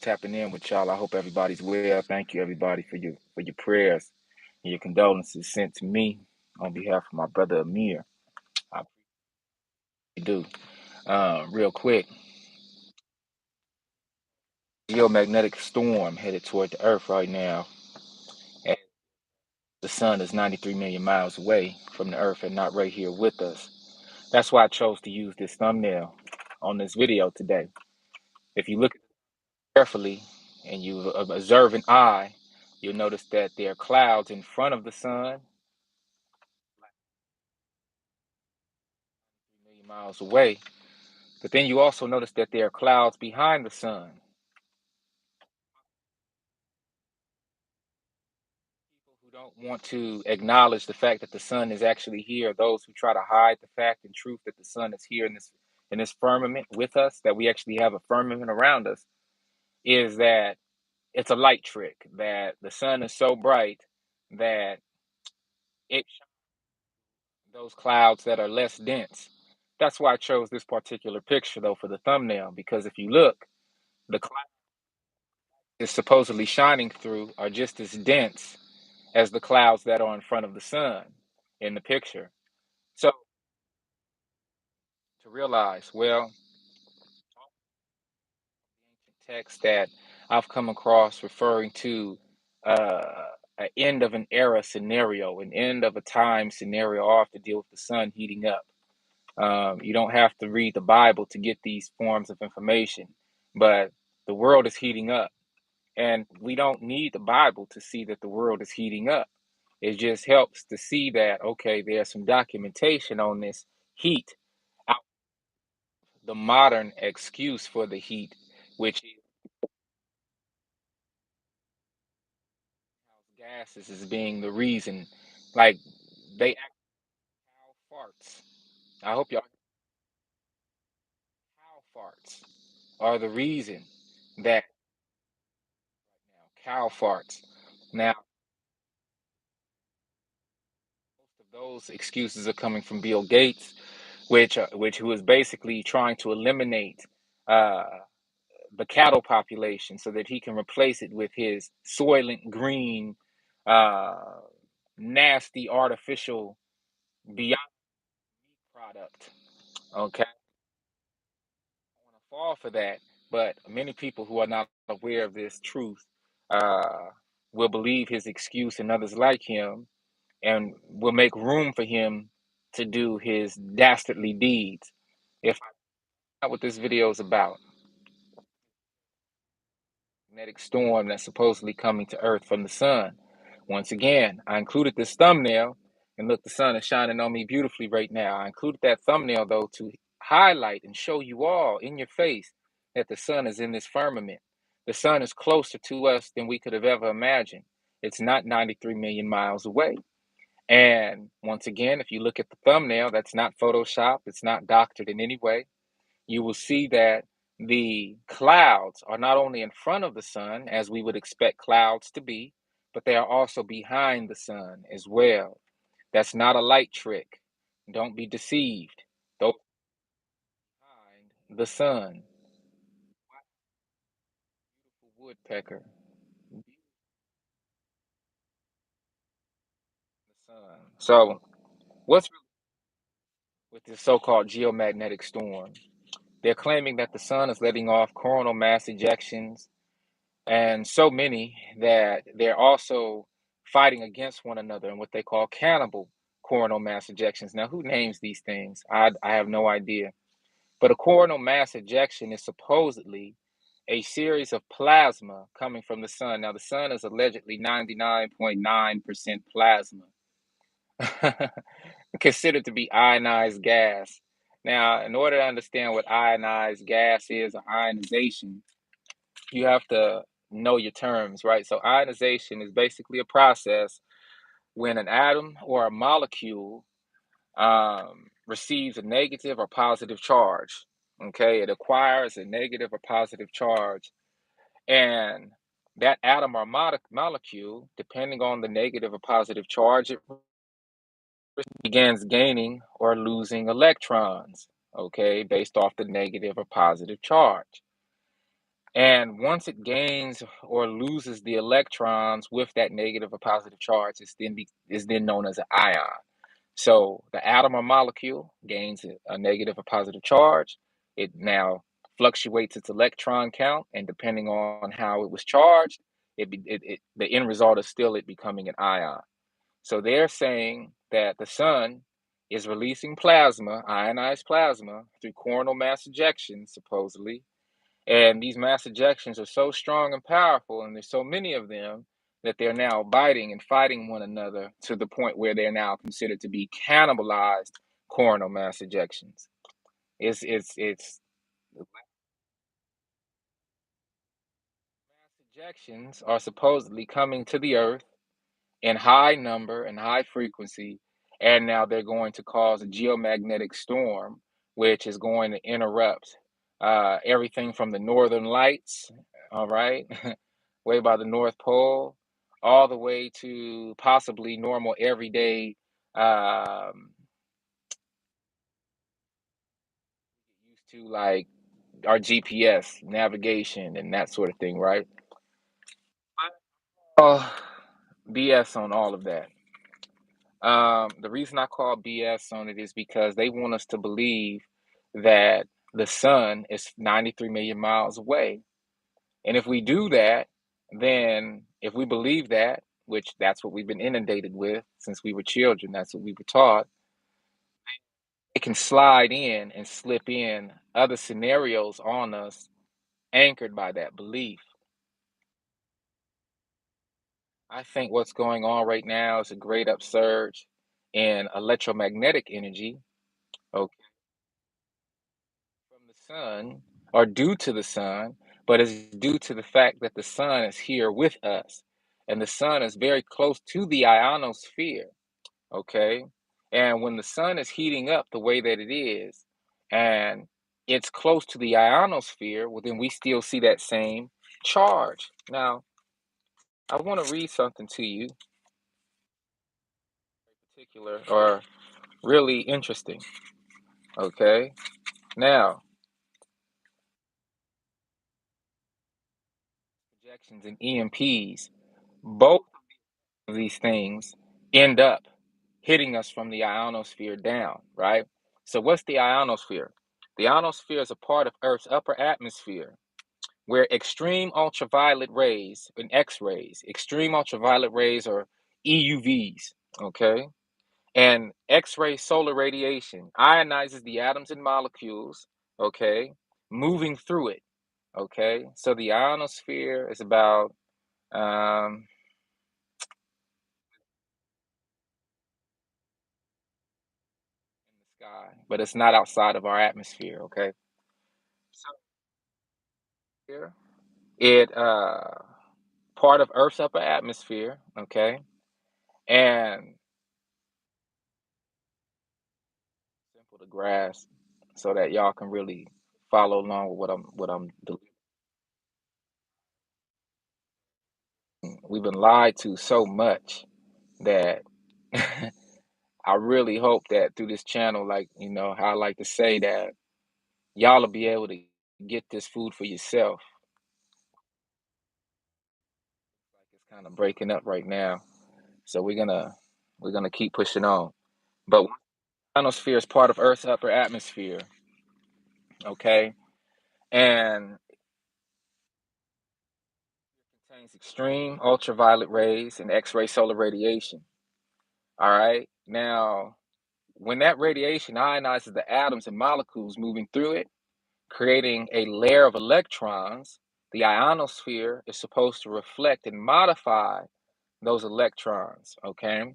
tapping in with y'all. I hope everybody's well. Thank you, everybody, for your prayers and your condolences sent to me on behalf of my brother Amir. I really do. Real quick, geomagnetic storm headed toward the Earth right now. And the sun is 93 million miles away from the Earth and not right here with us. That's why I chose to use this thumbnail on this video today. If you look carefully and you observe an eye, you'll notice that there are clouds in front of the sun, million miles away. But then you also notice that there are clouds behind the sun. People who don't want to acknowledge the fact that the sun is actually here, those who try to hide the fact and truth that the sun is here in this firmament with us, that we actually have a firmament around us, is that it's a light trick, that the sun is so bright that it those clouds that are less dense. That's why I chose this particular picture though for the thumbnail, because if you look, the clouds is supposedly shining through are just as dense as the clouds that are in front of the sun in the picture. So to realize, well, text that I've come across referring to an end of an era scenario, an end of a time scenario, all have to deal with the sun heating up. You don't have to read the Bible to get these forms of information, but the world is heating up. And we don't need the Bible to see that the world is heating up. It just helps to see that, okay, there's some documentation on this heat, out the modern excuse for the heat, which is gases is being the reason. Like they act cow farts. I hope y'all cow farts are the reason that cow farts. Now, most of those excuses are coming from Bill Gates, which who is basically trying to eliminate uh, the cattle population so that he can replace it with his soylent green, uh, nasty artificial beyond product. Okay, I want to fall for that, but many people who are not aware of this truth uh, will believe his excuse and others like him, and will make room for him to do his dastardly deeds. If not what this video is about, magnetic storm that's supposedly coming to Earth from the sun. Once again, I included this thumbnail, and look, the sun is shining on me beautifully right now. I included that thumbnail though to highlight and show you all in your face that the sun is in this firmament. The sun is closer to us than we could have ever imagined. It's not 93 million miles away. And once again, if you look at the thumbnail, that's not Photoshop, it's not doctored in any way. You will see that the clouds are not only in front of the sun, as we would expect clouds to be, but they are also behind the sun as well. That's not a light trick. Don't be deceived. Those behind the sun. Woodpecker. The sun. So, what's with this so-called geomagnetic storm? They're claiming that the sun is letting off coronal mass ejections and so many that they're also fighting against one another in what they call cannibal coronal mass ejections. Now, who names these things? I have no idea. But a coronal mass ejection is supposedly a series of plasma coming from the sun. Now, the sun is allegedly 99.9% plasma, considered to be ionized gas. Now, in order to understand what ionized gas is, or ionization, you have to know your terms, right? So ionization is basically a process when an atom or a molecule receives a negative or positive charge. Okay, it acquires a negative or positive charge, and that atom or molecule, depending on the negative or positive charge, it begins gaining or losing electrons. Okay, based off the negative or positive charge. And once it gains or loses the electrons with that negative or positive charge, is then known as an ion. So the atom or molecule gains a negative or positive charge. It now fluctuates its electron count, and depending on how it was charged, the end result is still it becoming an ion. So they're saying that the sun is releasing plasma, ionized plasma, through coronal mass ejections, supposedly. And these mass ejections are so strong and powerful, and there's so many of them that they're now biting and fighting one another to the point where they're now considered to be cannibalized coronal mass ejections. It's mass ejections are supposedly coming to the earth in high number and high frequency, and now they're going to cause a geomagnetic storm, which is going to interrupt everything from the northern lights, all right, way by the North Pole, all the way to possibly normal everyday used to like our GPS navigation and that sort of thing, right? Oh, BS on all of that. The reason I call BS on it is because they want us to believe that the sun is 93 million miles away. And if we do that, then if we believe that, which that's what we've been inundated with since we were children, that's what we were taught, it can slide in and slip in other scenarios on us anchored by that belief. I think what's going on right now is a great upsurge in electromagnetic energy, okay, from the sun or due to the sun, but it's due to the fact that the sun is here with us. And the sun is very close to the ionosphere, okay? And when the sun is heating up the way that it is, and it's close to the ionosphere, well, then we still see that same charge. Now, I want to read something to you, particular or really interesting, okay? Now, projections and EMPs, both of these things end up hitting us from the ionosphere down, right? So, what's the ionosphere? The ionosphere is a part of Earth's upper atmosphere where extreme ultraviolet rays and X rays, extreme ultraviolet rays or EUVs, okay? And X ray solar radiation ionizes the atoms and molecules, okay, moving through it, okay? So the ionosphere is about um, in the sky, but it's not outside of our atmosphere, okay? So here, it part of Earth's upper atmosphere, okay? And simple to grasp so that y'all can really follow along with what I'm delivering. We've been lied to so much that I really hope that through this channel, like, how I like to say that y'all will be able to get this food for yourself. Like it's kind of breaking up right now. So we're gonna keep pushing on. But ionosphere is part of Earth's upper atmosphere, okay? And contains extreme ultraviolet rays and X-ray solar radiation. All right. Now, when that radiation ionizes the atoms and molecules moving through it, creating a layer of electrons, the ionosphere is supposed to reflect and modify those electrons. Okay.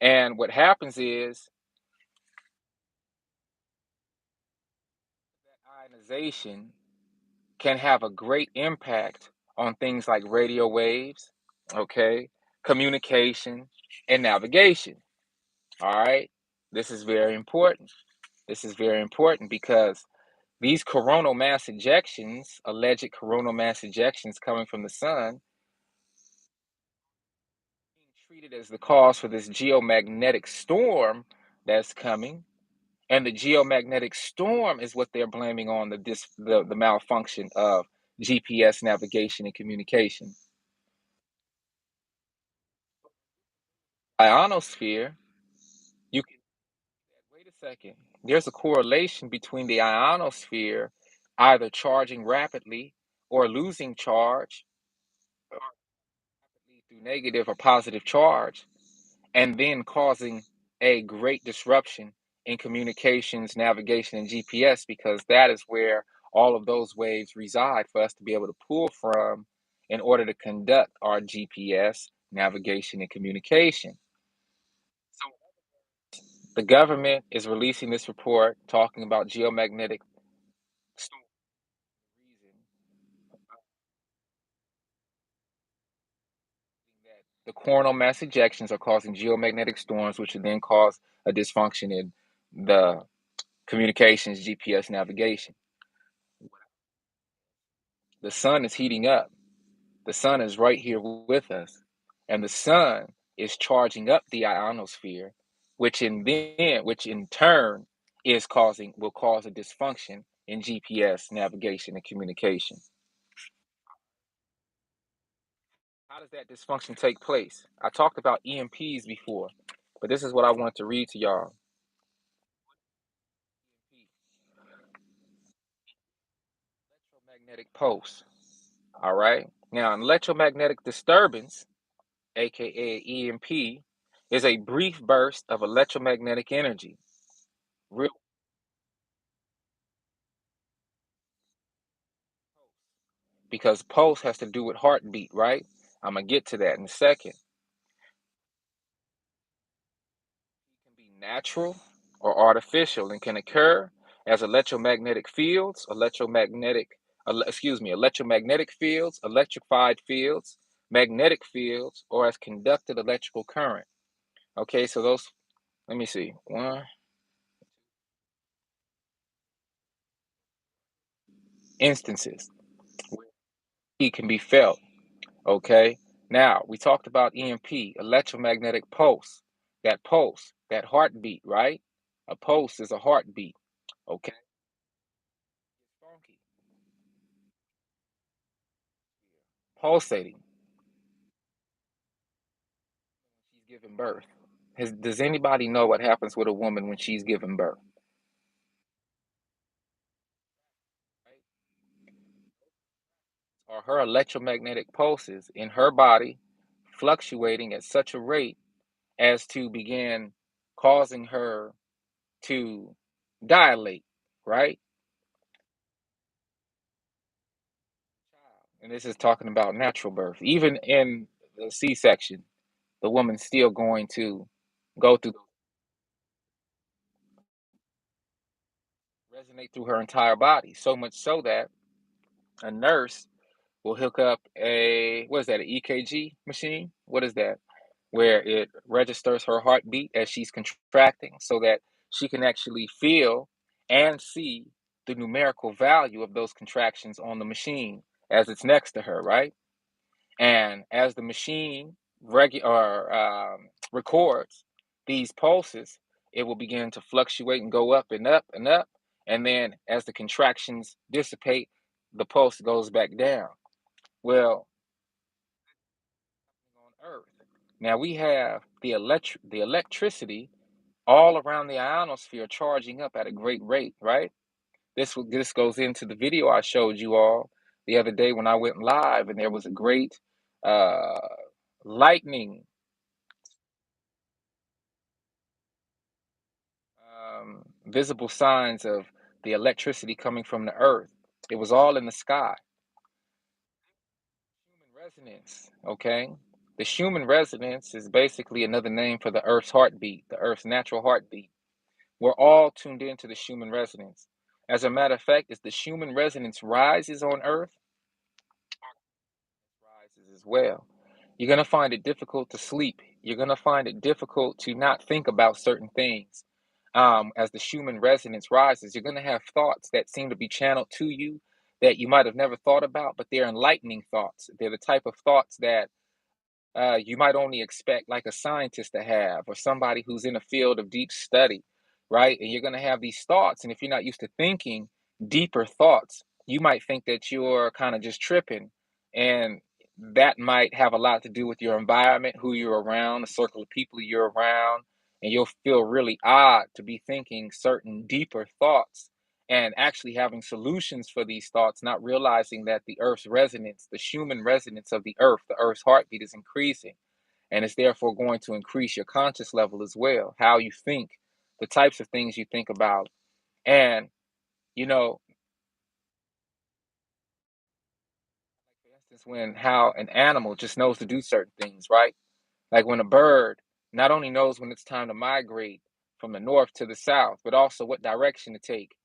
And what happens is that ionization can have a great impact on things like radio waves, okay, communication, and navigation. All right. This is very important. This is very important because these coronal mass ejections, alleged coronal mass ejections coming from the sun, being treated as the cause for this geomagnetic storm that's coming. And the geomagnetic storm is what they're blaming on the malfunction of GPS navigation and communication. Ionosphere, you can wait a second. There's a correlation between the ionosphere either charging rapidly or losing charge through negative or positive charge, and then causing a great disruption in communications, navigation, and GPS, because that is where all of those waves reside for us to be able to pull from in order to conduct our GPS, navigation, and communication. So the government is releasing this report talking about geomagnetic storm reason that the coronal mass ejections are causing geomagnetic storms, which would then cause a dysfunction in the communications, GPS, navigation. The sun is heating up. The sun is right here with us. And the sun is charging up the ionosphere, which in turn will cause a dysfunction in GPS navigation and communication. How does that dysfunction take place? I talked about EMPs before, but this is what I want to read to y'all. Electromagnetic pulse. All right. Now, an electromagnetic disturbance, aka EMP, is a brief burst of electromagnetic energy. Real because pulse has to do with heartbeat, right? I'm gonna get to that in a second. It can be natural or artificial and can occur as electromagnetic fields, electromagnetic fields, electrified fields, magnetic fields, or as conducted electrical current. Okay, so those, let me see, one instances where heat can be felt. Okay. Now, we talked about EMP, electromagnetic pulse. That heartbeat, right? A pulse is a heartbeat. Okay. Funky. Pulsating. She's giving birth. Does anybody know what happens with a woman when she's giving birth? Right? Are her electromagnetic pulses in her body fluctuating at such a rate as to begin causing her to dilate, right? And this is talking about natural birth. Even in the C-section, the woman's still going to go through resonate through her entire body. So much so that a nurse will hook up a what is that, an EKG machine? What is that? Where it registers her heartbeat as she's contracting so that she can actually feel and see the numerical value of those contractions on the machine as it's next to her, right? And as the machine records these pulses, it will begin to fluctuate and go up and up and up. And then as the contractions dissipate, the pulse goes back down. Well, on Earth, now we have the electricity all around the ionosphere charging up at a great rate, right? This goes into the video I showed you all the other day when I went live, and there was a great uh, lightning, visible signs of the electricity coming from the earth. It was all in the sky. Human resonance, okay? The Schumann resonance is basically another name for the Earth's heartbeat, the Earth's natural heartbeat. We're all tuned into the Schumann resonance. As a matter of fact, as the Schumann resonance rises on Earth, rises as well. You're going to find it difficult to sleep. You're going to find it difficult to not think about certain things. As the Schumann resonance rises, you're going to have thoughts that seem to be channeled to you that you might have never thought about, but they're enlightening thoughts. They're the type of thoughts that you might only expect like a scientist to have or somebody who's in a field of deep study, right? And you're going to have these thoughts. And if you're not used to thinking deeper thoughts, you might think that you're kind of just tripping. And that might have a lot to do with your environment, who you're around, the circle of people you're around. And you'll feel really odd to be thinking certain deeper thoughts and actually having solutions for these thoughts, not realizing that the Earth's resonance, the Schumann resonance of the Earth's heartbeat is increasing. And it's therefore going to increase your conscious level as well, how you think, the types of things you think about. And, you know, for instance, when how an animal just knows to do certain things, right? Like when a bird not only knows when it's time to migrate from the north to the south, but also what direction to take.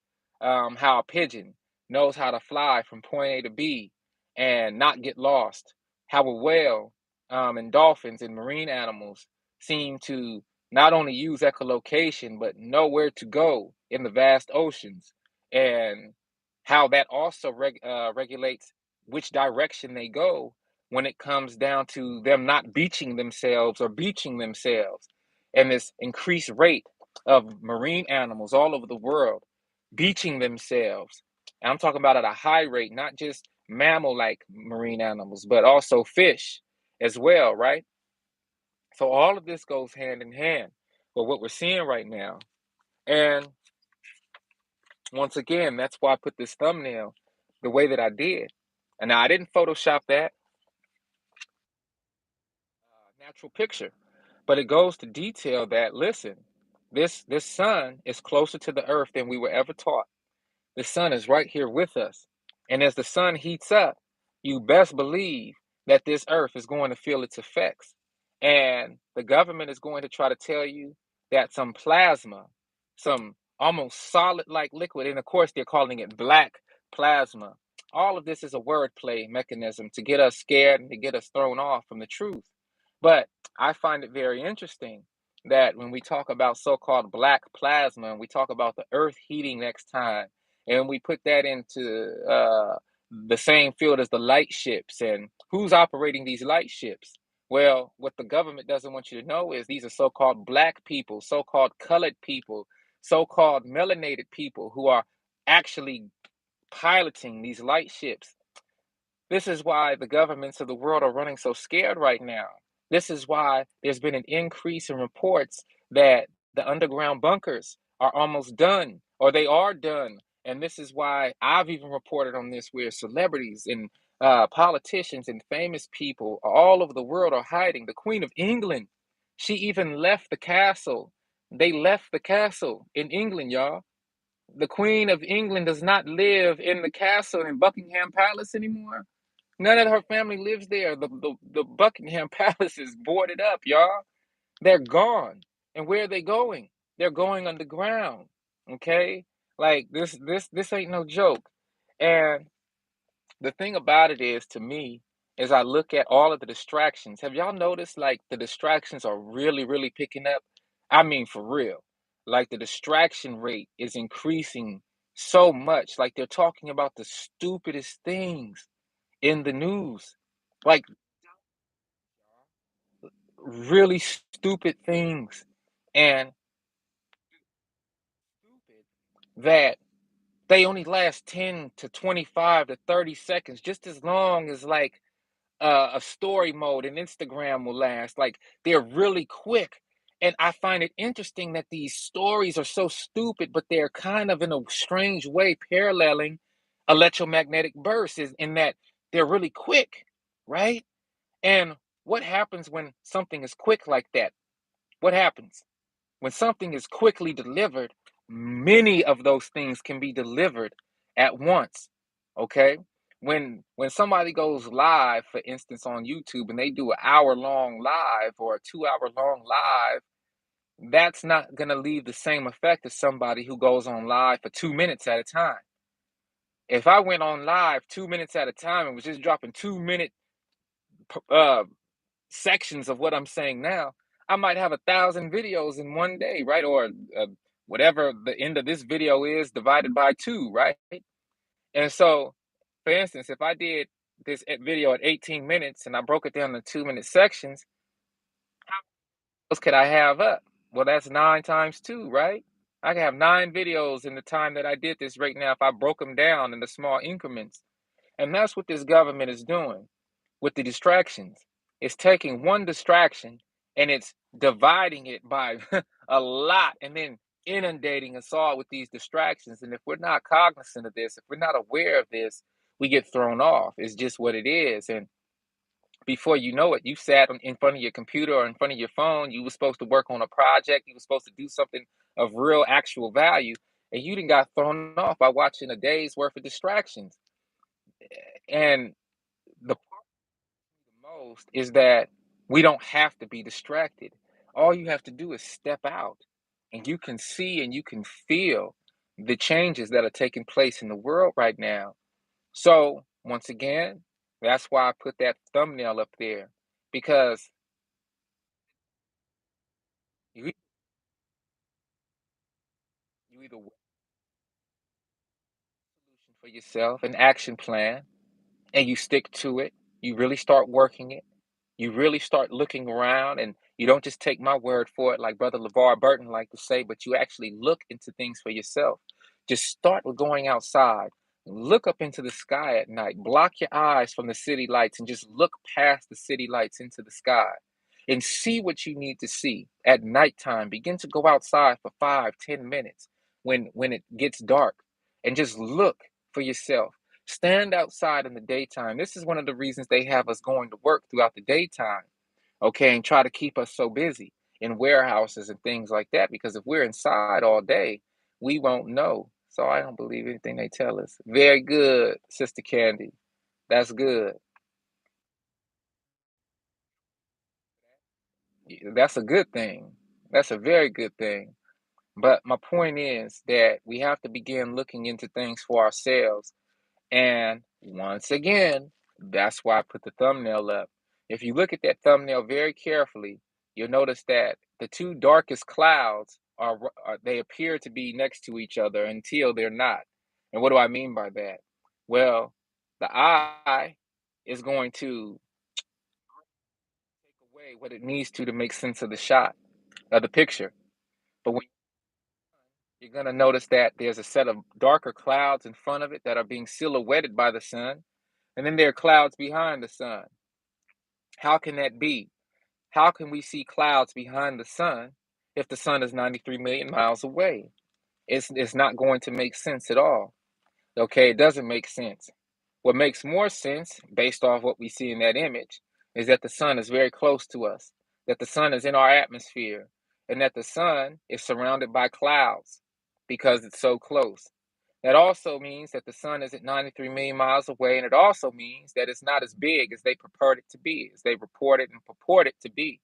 How a pigeon knows how to fly from point A to B and not get lost. How a whale and dolphins and marine animals seem to not only use echolocation, but know where to go in the vast oceans. And how that also regulates which direction they go when it comes down to them not beaching themselves or beaching themselves, and this increased rate of marine animals all over the world beaching themselves. And I'm talking about at a high rate, not just mammal like marine animals, but also fish as well, right? So all of this goes hand in hand with what we're seeing right now. And once again, that's why I put this thumbnail the way that I did. And now I didn't Photoshop that natural picture. But it goes to detail that, listen, this sun is closer to the earth than we were ever taught. The sun is right here with us. And as the sun heats up, you best believe that this earth is going to feel its effects. And the government is going to try to tell you that some plasma, some almost solid like liquid, and of course they're calling it black plasma. All of this is a wordplay mechanism to get us scared and to get us thrown off from the truth. But I find it very interesting that when we talk about so-called black plasma and we talk about the earth heating next time, and we put that into the same field as the light ships, and who's operating these light ships? Well, what the government doesn't want you to know is these are so-called black people, so-called colored people, so-called melanated people who are actually piloting these light ships. This is why the governments of the world are running so scared right now. This is why there's been an increase in reports that the underground bunkers are almost done or they are done. And this is why I've even reported on this where celebrities and politicians and famous people all over the world are hiding. The Queen of England, she even left the castle. They left the castle in England, y'all. The Queen of England does not live in the castle in Buckingham Palace anymore. None of her family lives there. The Buckingham Palace is boarded up, y'all. They're gone. And where are they going? They're going underground. Okay? Like this ain't no joke. And the thing about it is, to me, as I look at all of the distractions, have y'all noticed like the distractions are really, really picking up? I mean, for real. Like the distraction rate is increasing so much. Like they're talking about the stupidest things in the news. Like really stupid things. And stupid that they only last 10 to 25 to 30 seconds, just as long as like a story mode and Instagram will last. Like they're really quick. And I find it interesting that these stories are so stupid, but they're kind of in a strange way paralleling electromagnetic bursts is in that they're really quick, right? And what happens when something is quick like that? What happens? When something is quickly delivered, many of those things can be delivered at once. Okay? When somebody goes live, for instance, on YouTube and they do an hour long live or a 2 hour long live, that's not gonna leave the same effect as somebody who goes on live for 2 minutes at a time. If I went on live 2 minutes at a time and was just dropping 2 minute uh sections of what I'm saying now, I might have 1,000 videos in one day, right? Or whatever the end of this video is divided by two, right? And so, for instance, if I did this video at 18 minutes and I broke it down into 2 minute sections, how else could I have up? Well, that's nine times two, right? I can have 9 videos in the time that I did this right now if I broke them down into small increments. And that's what this government is doing with the distractions. It's taking one distraction and it's dividing it by a lot and then inundating us all with these distractions. And if we're not cognizant of this, if we're not aware of this, we get thrown off. It's just what it is. And before you know it, you sat in front of your computer or in front of your phone. You were supposed to work on a project. You were supposed to do something of real, actual value. And you didn't got thrown off by watching a day's worth of distractions. And the most is that we don't have to be distracted. All you have to do is step out and you can see and you can feel the changes that are taking place in the world right now. So, once again, that's why I put that thumbnail up there because you, you either work for yourself, an action plan, and you stick to it, you really start working it. You really start looking around and you don't just take my word for it, like Brother LeVar Burton like to say, but you actually look into things for yourself. Just start with going outside. Look up into the sky at night. Block your eyes from the city lights and just look past the city lights into the sky and see what you need to see at nighttime. Begin to go outside for 5, 10 minutes when it gets dark and just look for yourself. Stand outside in the daytime. This is one of the reasons they have us going to work throughout the daytime, okay, and try to keep us so busy in warehouses and things like that. Because if we're inside all day, we won't know. So I don't believe anything they tell us. Very good, Sister Candy. That's good. That's a good thing. That's a very good thing. But my point is that we have to begin looking into things for ourselves. And once again, that's why I put the thumbnail up. If you look at that thumbnail very carefully, you'll notice that the two darkest clouds they appear to be next to each other until they're not. And what do I mean by that? Well, the eye is going to take away what it needs to make sense of the shot, of the picture. But when you're going to notice that there's a set of darker clouds in front of it that are being silhouetted by the sun. And then there are clouds behind the sun. How can that be? How can we see clouds behind the sun if the sun is 93 million miles away? It's not going to make sense at all. Okay, it doesn't make sense. What makes more sense, based off what we see in that image, is that the sun is very close to us, that the sun is in our atmosphere, and that the sun is surrounded by clouds because it's so close. That also means that the sun is at 93 million miles away, and it also means that it's not as big as they purport it to be, as they report it and purport it to be.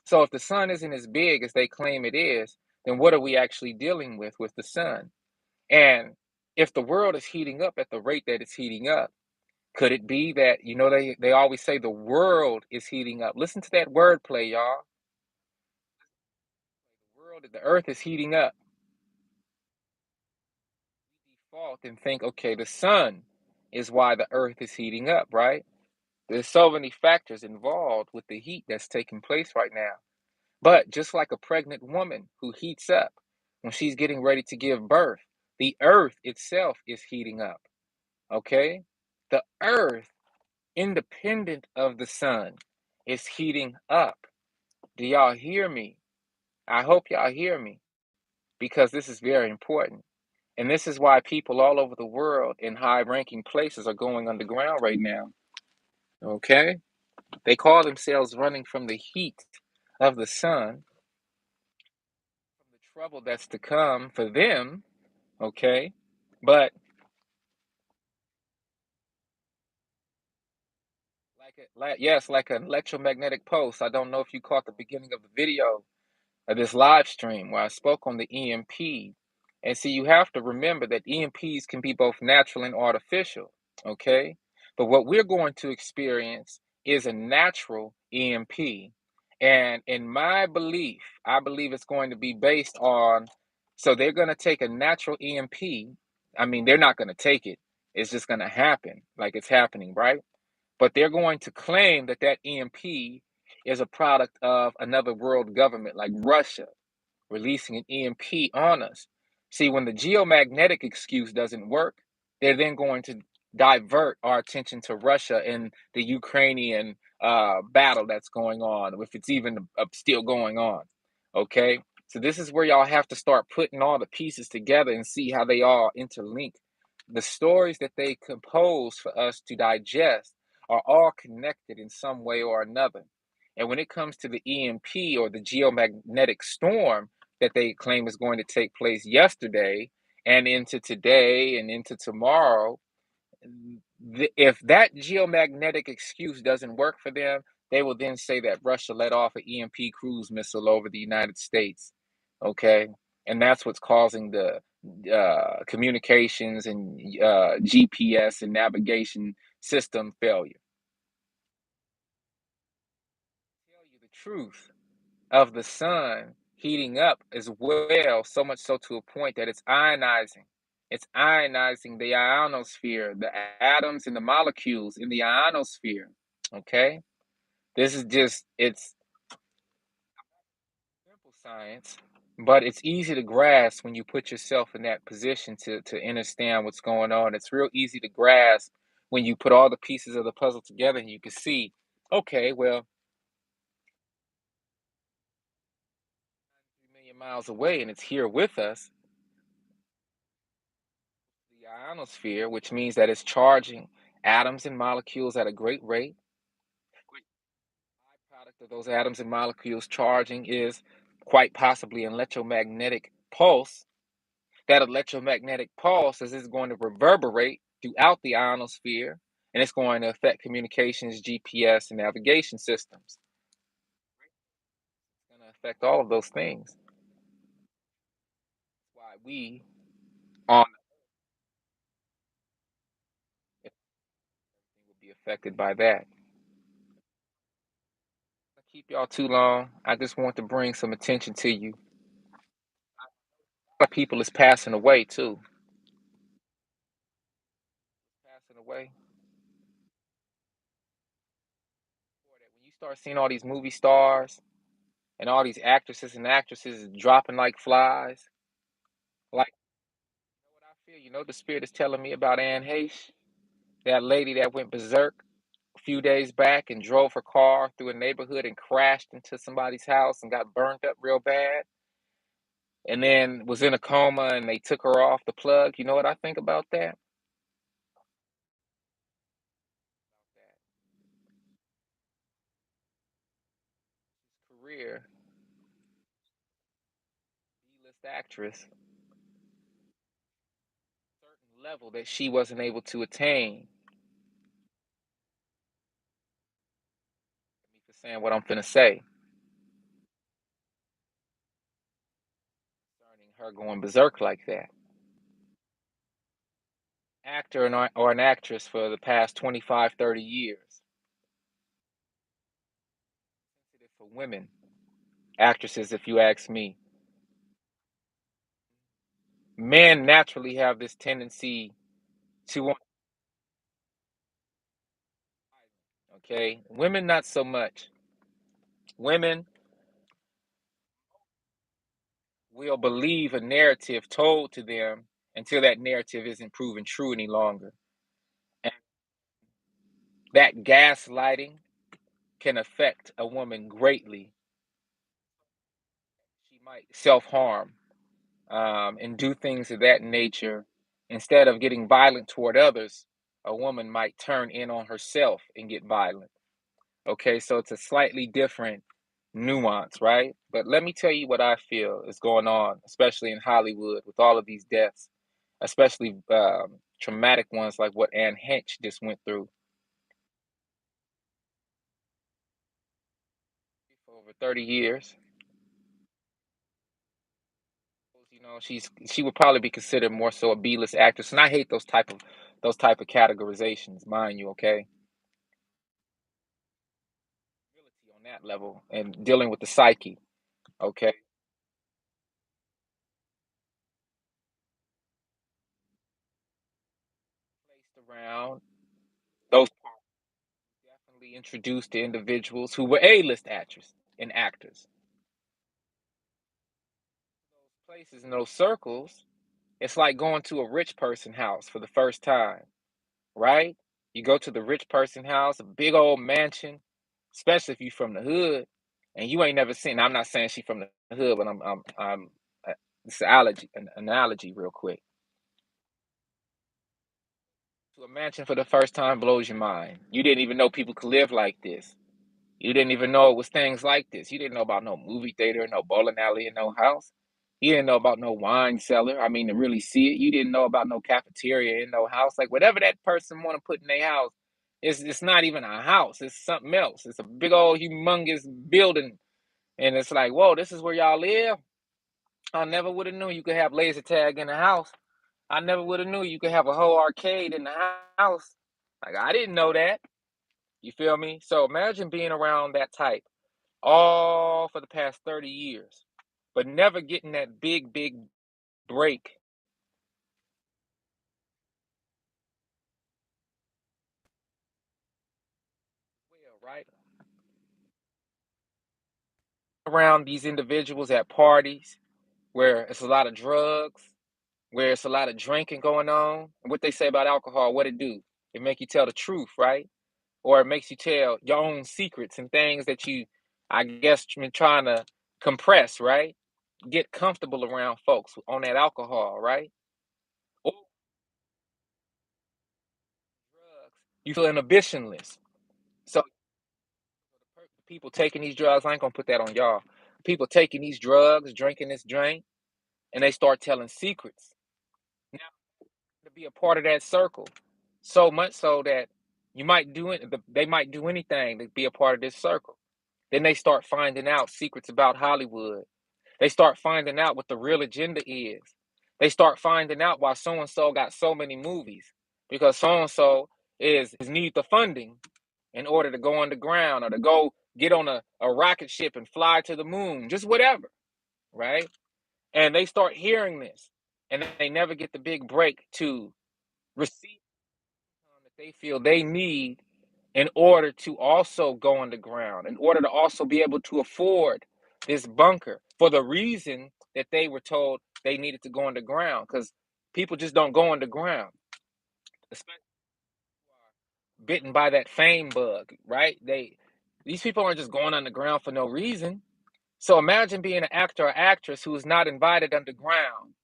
So if the sun isn't as big as they claim it is, then what are we actually dealing with the sun? And if the world is heating up at the rate that it's heating up, could it be that, they always say the world is heating up? Listen to that wordplay, y'all. The earth is heating up. Default and think, okay, the sun is why the earth is heating up, right? There's so many factors involved with the heat that's taking place right now. But just like a pregnant woman who heats up when she's getting ready to give birth, the earth itself is heating up, okay? The earth, independent of the sun, is heating up. Do y'all hear me? I hope y'all hear me because this is very important. And this is why people all over the world in high ranking places are going underground right now, okay? They call themselves running from the heat of the sun, from the trouble that's to come for them, okay? But yes, like an electromagnetic pulse. I don't know if you caught the beginning of the video of this live stream where I spoke on the EMP. And see, you have to remember that EMPs can be both natural and artificial, okay? But what we're going to experience is a natural EMP. And in my belief, I believe it's going to be based on, so they're going to take a natural EMP. I mean, they're not going to take it. It's just going to happen like it's happening, right? But they're going to claim that that EMP is a product of another world government like Russia releasing an EMP on us. See, when the geomagnetic excuse doesn't work, they're then going to divert our attention to Russia and the Ukrainian battle that's going on, if it's even still going on. Okay. So, this is where y'all have to start putting all the pieces together and see how they all interlink. The stories that they compose for us to digest are all connected in some way or another. And when it comes to the EMP or the geomagnetic storm, that they claim is going to take place yesterday and into today and into tomorrow, if that geomagnetic excuse doesn't work for them, they will then say that Russia let off an EMP cruise missile over the United States. Okay. And that's what's causing the communications and GPS and navigation system failure. Tell you the truth of the sun heating up as well, so much so to a point that it's ionizing. It's ionizing the ionosphere, the atoms and the molecules in the ionosphere. Okay? This is just, it's simple science, but it's easy to grasp when you put yourself in that position to understand what's going on. It's real easy to grasp when you put all the pieces of the puzzle together and you can see, okay, well, 3 million miles away and it's here with us. The ionosphere, which means that it's charging atoms and molecules at a great rate. Byproduct of those atoms and molecules charging is quite possibly an electromagnetic pulse. That electromagnetic pulse is going to reverberate throughout the ionosphere and it's going to affect communications, GPS, and navigation systems. It's going to affect all of those things. Why we on will be affected by that. I keep y'all too long. I just want to bring some attention to you. A lot of people is passing away too. Passing away. When you start seeing all these movie stars and all these actresses and actresses dropping like flies, like you know what I feel? You know the spirit is telling me about Anne Heche, that lady that went berserk a few days back and drove her car through a neighborhood and crashed into somebody's house and got burnt up real bad, and then was in a coma and they took her off the plug. You know what I think about that? Career, B-list actress, certain level that she wasn't able to attain. Me for saying what I'm finna say. Concerning her going berserk like that. Actor or an actress for the past 25, 30 years. For women, actresses, if you ask me. Men naturally have this tendency to want, okay? Women, not so much. Women will believe a narrative told to them until that narrative isn't proven true any longer. And that gaslighting can affect a woman greatly. She might self harm and do things of that nature. Instead of getting violent toward others, a woman might turn in on herself and get violent. Okay, so it's a slightly different nuance, right? But let me tell you what I feel is going on, especially in Hollywood with all of these deaths, especially traumatic ones like what Anne Hench just went through for over 30 years. You know, she would probably be considered more so a B-list actress, and I hate those type of categorizations, mind you. Okay, on that level and dealing with the psyche. Okay, placed around those definitely introduced to individuals who were A-list actors and actors. Those places in those circles. It's like going to a rich person house for the first time, right? You go to the rich person house, a big old mansion, especially if you from the hood, and you ain't never seen. I'm not saying she from the hood, but I'm it's an analogy real quick. To a mansion for the first time blows your mind. You didn't even know people could live like this. You didn't even know it was things like this. You didn't know about no movie theater, no bowling alley, and no house. You didn't know about no wine cellar. I mean, to really see it, you didn't know about no cafeteria in no house. Like whatever that person want to put in their house, it's not even a house. It's something else. It's a big old humongous building, and it's like, whoa, this is where y'all live. I never would have knew you could have laser tag in the house. I never would have knew you could have a whole arcade in the house. Like I didn't know that. You feel me? So imagine being around that type all for the past 30 years, but never getting that big break. Well, right? Around these individuals at parties where it's a lot of drugs, where it's a lot of drinking going on. And what they say about alcohol, what it do? It make you tell the truth, right? Or it makes you tell your own secrets and things that you, I guess, been trying to compress, right? Get comfortable around folks on that alcohol, right? Or drugs, you feel inhibitionless. So people taking these drugs, I ain't gonna put that on y'all. People taking these drugs, drinking this drink, and they start telling secrets. Now, to be a part of that circle, so much so that you might do it, they might do anything to be a part of this circle. Then they start finding out secrets about Hollywood. They start finding out what the real agenda is. They start finding out why so and so got so many movies because so and so is need the funding in order to go underground or to go get on a rocket ship and fly to the moon, just whatever, right? And they start hearing this and they never get the big break to receive that they feel they need in order to also go underground, in order to also be able to afford this bunker for the reason that they were told they needed to go underground because people just don't go underground, especially bitten by that fame bug, right? These people aren't just going underground for no reason. So imagine being an actor or actress who is not invited underground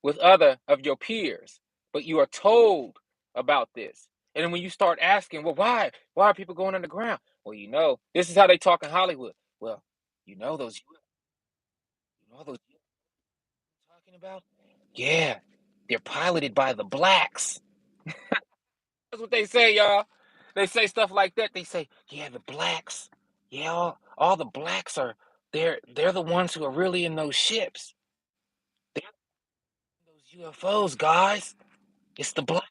with other of your peers, but you are told about this. And then when you start asking, well, why? Why are people going underground? Well, this is how they talk in Hollywood. Well, you know those you know those I'm talking about? Yeah, they're piloted by the blacks. That's what they say, y'all. They say stuff like that. They say, yeah, the blacks. Yeah, all the blacks are they're the ones who are really in those ships. They're those UFOs, guys. It's the black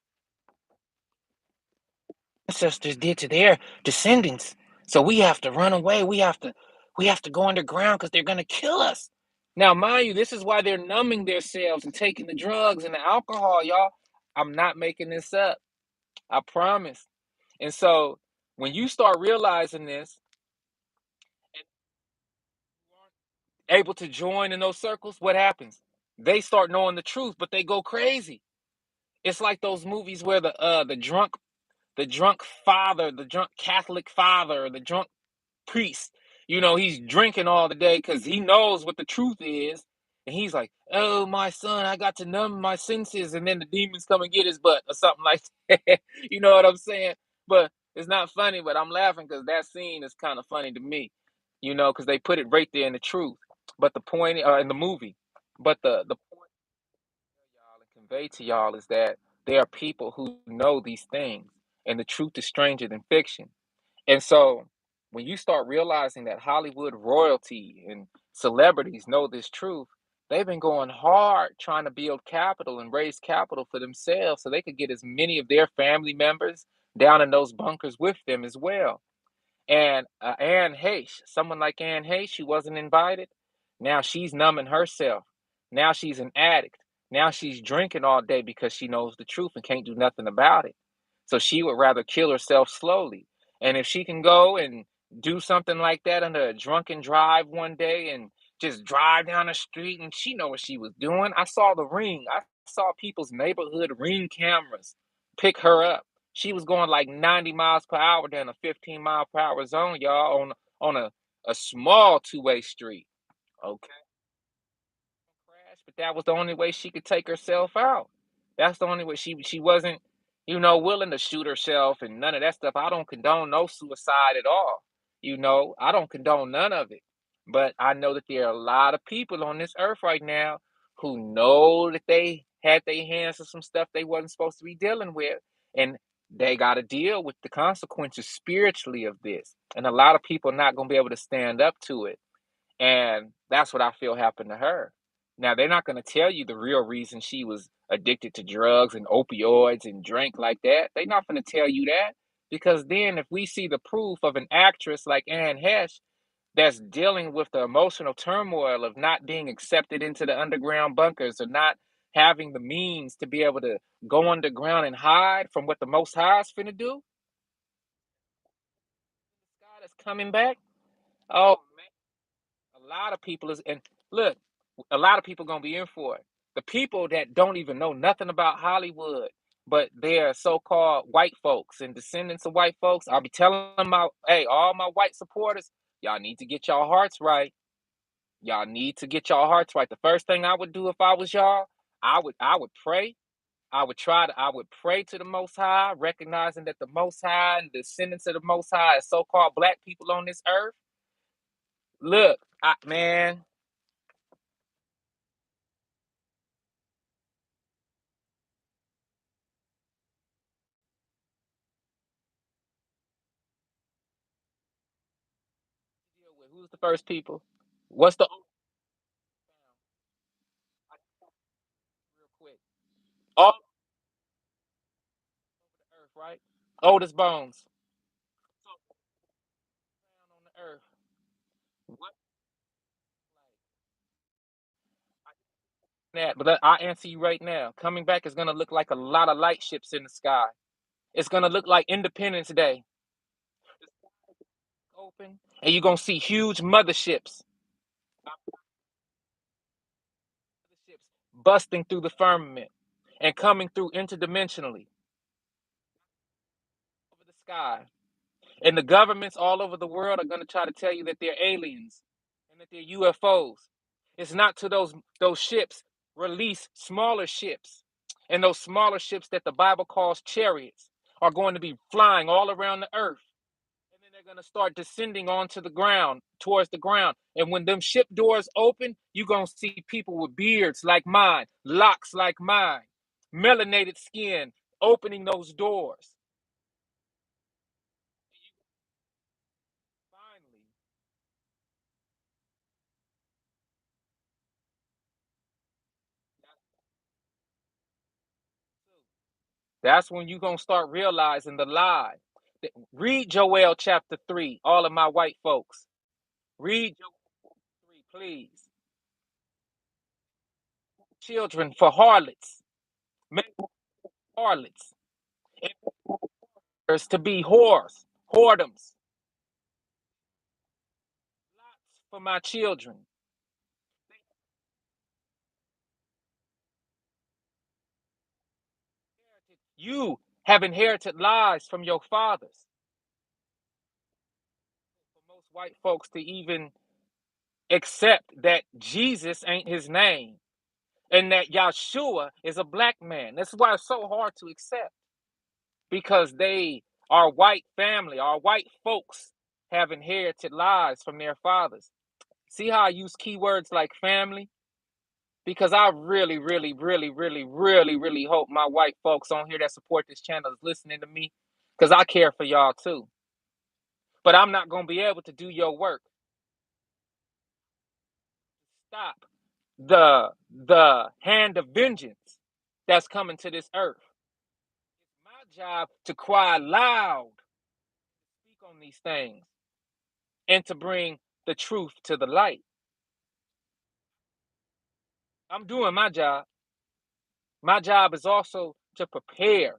ancestors did to their descendants. So we have to run away. We have to go underground because they're gonna kill us. Now, mind you, this is why they're numbing themselves and taking the drugs and the alcohol, y'all. I'm not making this up. I promise. And so when you start realizing this and able to join in those circles, what happens? They start knowing the truth, but they go crazy. It's like those movies where the drunk father, the drunk Catholic father, the drunk priest, he's drinking all the day because he knows what the truth is. And he's like, oh, my son, I got to numb my senses. And then the demons come and get his butt or something like that. You know what I'm saying? But it's not funny, but I'm laughing because that scene is kind of funny to me, because they put it right there in the truth. But the point in the movie, but the point y'all and convey to y'all is that there are people who know these things, and the truth is stranger than fiction. And so when you start realizing that Hollywood royalty and celebrities know this truth, they've been going hard trying to build capital and raise capital for themselves so they could get as many of their family members down in those bunkers with them as well. And Anne Heche, someone like Anne Heche, she wasn't invited. Now she's numbing herself. Now she's an addict. Now she's drinking all day because she knows the truth and can't do nothing about it. So she would rather kill herself slowly. And if she can go and do something like that under a drunken drive one day and just drive down the street and she know what she was doing. I saw The Ring. I saw people's neighborhood ring cameras pick her up. She was going like 90 miles per hour down a 15-mile-per-hour zone, y'all, on a small two-way street. Okay. Crash, but that was the only way she could take herself out. That's the only way. She wasn't, willing to shoot herself and none of that stuff. I don't condone no suicide at all. I don't condone none of it. But I know that there are a lot of people on this earth right now who know that they had their hands on some stuff they wasn't supposed to be dealing with, and they got to deal with the consequences spiritually of this. And a lot of people are not going to be able to stand up to it, and that's what I feel happened to her. Now, they're not going to tell you the real reason she was addicted to drugs and opioids and drank like that. They're not going to tell you that, because then if we see the proof of an actress like Anne Hesh that's dealing with the emotional turmoil of not being accepted into the underground bunkers or not having the means to be able to go underground and hide from what the Most High is finna do, God is coming back. Oh, a lot of people is, and look, a lot of people gonna be in for it. The people that don't even know nothing about Hollywood, but they're so-called white folks and descendants of white folks. I'll be telling my, hey, all my white supporters, y'all need to get y'all hearts right. Y'all need to get y'all hearts right. The first thing I would do if I was y'all, I would pray. I would pray to the Most High, recognizing that the Most High and the descendants of the Most High is so-called black people on this earth. Look, man, deal with who's the first people? What's the real quick? All over the earth, right? Oldest bones on the earth. What that? But I answer you right now. Coming back is gonna look like a lot of light ships in the sky. It's gonna look like Independence Day. Open, and you're gonna see huge motherships, busting through the firmament and coming through interdimensionally over the sky. And the governments all over the world are going to try to tell you that they're aliens and that they're UFOs. It's not to those ships release smaller ships. And those smaller ships that the Bible calls chariots are going to be flying all around the earth. And then they're going to start descending onto the ground, towards the ground. And when them ship doors open, you're going to see people with beards like mine, locks like mine, melanated skin opening those doors. Finally, that's when you're going to start realizing the lie. Read Joel chapter 3, all of my white folks. Read Joel 3, please. Children for harlots, make harlots, and to be whores, whoredoms. Lots for my children. You have inherited lies from your fathers. For most white folks to even accept that Jesus ain't his name and that Yahshua is a black man. That's why it's so hard to accept, because they are white family, our white folks have inherited lies from their fathers. See how I use keywords like family? Because I really, really, really, really, really, really hope my white folks on here that support this channel is listening to me, because I care for y'all too. But I'm not going to be able to do your work. Stop the hand of vengeance that's coming to this earth. It's my job to cry loud, speak on these things, and to bring the truth to the light. I'm doing my job. My job is also to prepare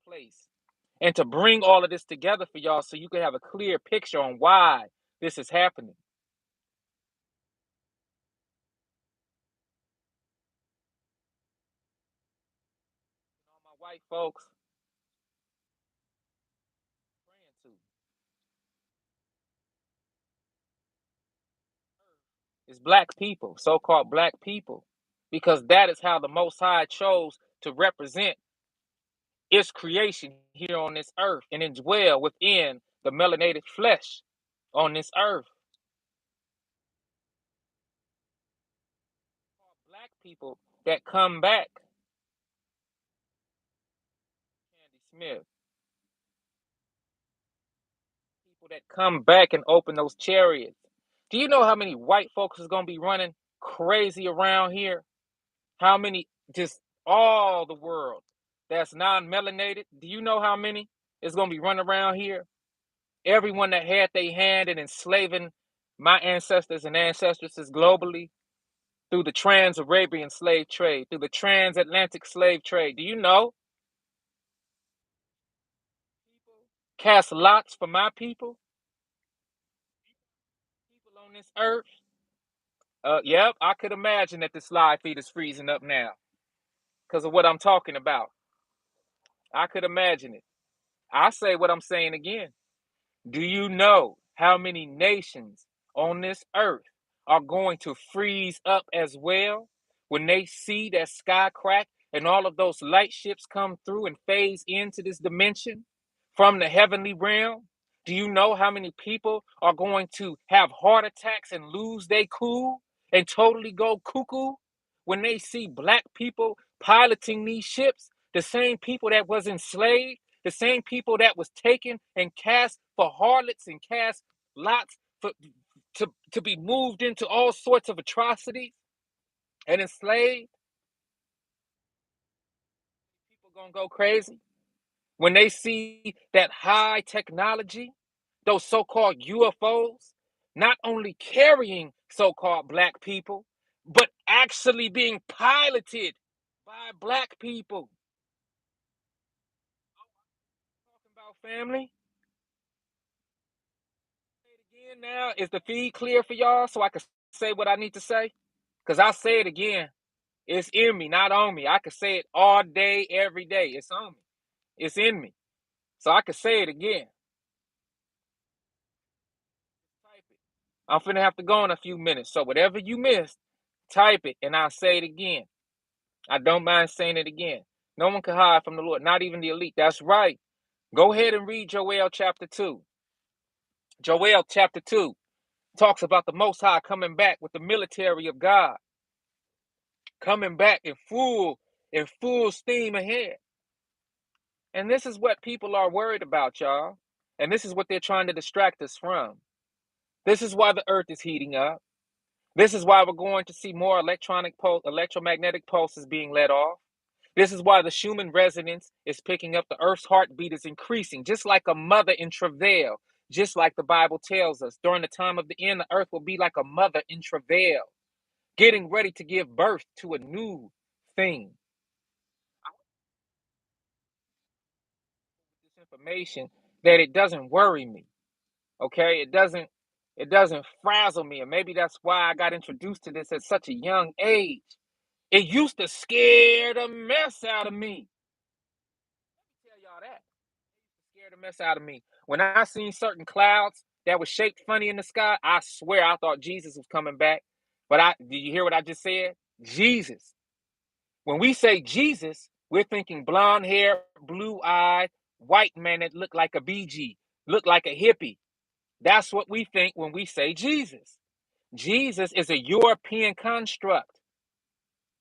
place and to bring all of this together for y'all so you can have a clear picture on why this is happening. white folks praying to is black people, so-called black people, because that is how the Most High chose to represent its creation here on this earth and indwell within the melanated flesh on this earth. Black people that come back, Candy Smith, people that come back and open those chariots. Do you know how many white folks is gonna be running crazy around here? How many, just all the world that's non-melanated? Do you know how many is gonna be running around here? Everyone that had their hand in enslaving my ancestors and ancestresses globally through the trans-Arabian slave trade, through the transatlantic slave trade. Do you know? Cast lots for my people, people on this earth. Yep, I could imagine that the slide feed is freezing up now because of what I'm talking about. I could imagine it. I say what I'm saying again. Do you know how many nations on this earth are going to freeze up as well when they see that sky crack and all of those light ships come through and phase into this dimension from the heavenly realm? Do you know how many people are going to have heart attacks and lose their cool and totally go cuckoo when they see black people piloting these ships? The same people that was enslaved, the same people that was taken and cast for harlots and cast lots for, to be moved into all sorts of atrocities and enslaved. People gonna go crazy when they see that high technology, those so-called UFOs, not only carrying so-called black people, but actually being piloted by black people. Talking about family. Again, now is the feed clear for y'all so I can say what I need to say? Because I'll say it again. It's in me, not on me. I can say it all day, every day. It's on me. It's in me. So I can say it again. Type it. I'm finna have to go in a few minutes. So whatever you missed, type it and I'll say it again. I don't mind saying it again. No one can hide from the Lord, not even the elite. That's right. Go ahead and read Joel chapter 2. Joel chapter 2 talks about the Most High coming back with the military of God, coming back in full steam ahead. And this is what people are worried about, y'all. And this is what they're trying to distract us from. This is why the earth is heating up. This is why we're going to see more electromagnetic pulses being let off. This is why the Schumann resonance is picking up. The earth's heartbeat is increasing, just like a mother in travail, just like the Bible tells us. During the time of the end, the earth will be like a mother in travail, getting ready to give birth to a new thing. This information that it doesn't worry me. Okay, it doesn't frazzle me, and maybe that's why I got introduced to this at such a young age. It used to scare the mess out of me. Tell y'all that. Scared the mess out of me. When I seen certain clouds that were shaped funny in the sky, I swear I thought Jesus was coming back. But did you hear what I just said? Jesus. When we say Jesus, we're thinking blonde hair, blue eyed, white man that look like a BG, look like a hippie. That's what we think when we say Jesus. Jesus is a European construct.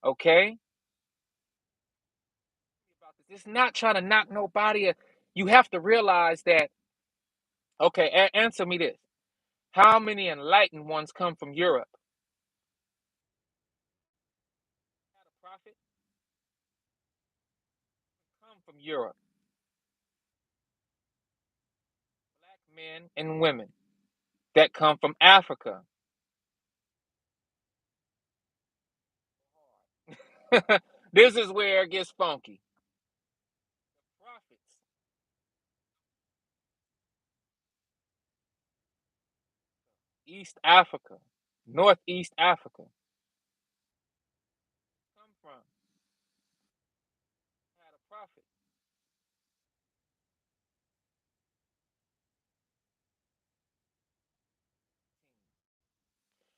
Okay? It's not trying to knock nobody. You have to realize that. Okay, answer me this. How many enlightened ones come from Europe? Not a prophet come from Europe. Black men and women that come from Africa. This is where it gets funky. Prophets, East Africa, Northeast Africa, come from. Had a prophet.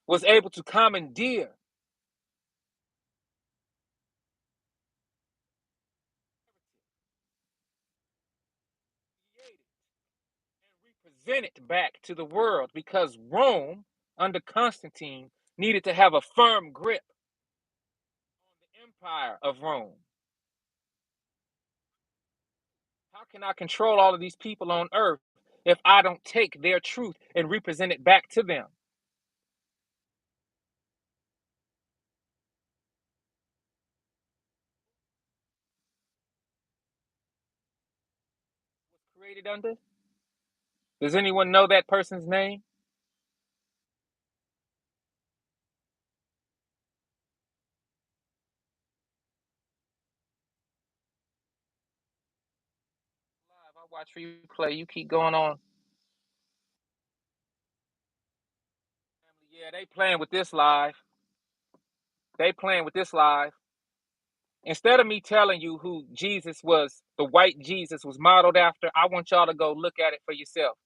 was able to commandeer and represent it back to the world because Rome, under Constantine, needed to have a firm grip on the empire of Rome. How can I control all of these people on earth if I don't take their truth and represent it back to them? Created under? Does anyone know that person's name? Live, I watch for you play. You keep going on. Yeah, they playing with this live. They playing with this live. Instead of me telling you who Jesus was, the white Jesus was modeled after, I want y'all to go look at it for yourself.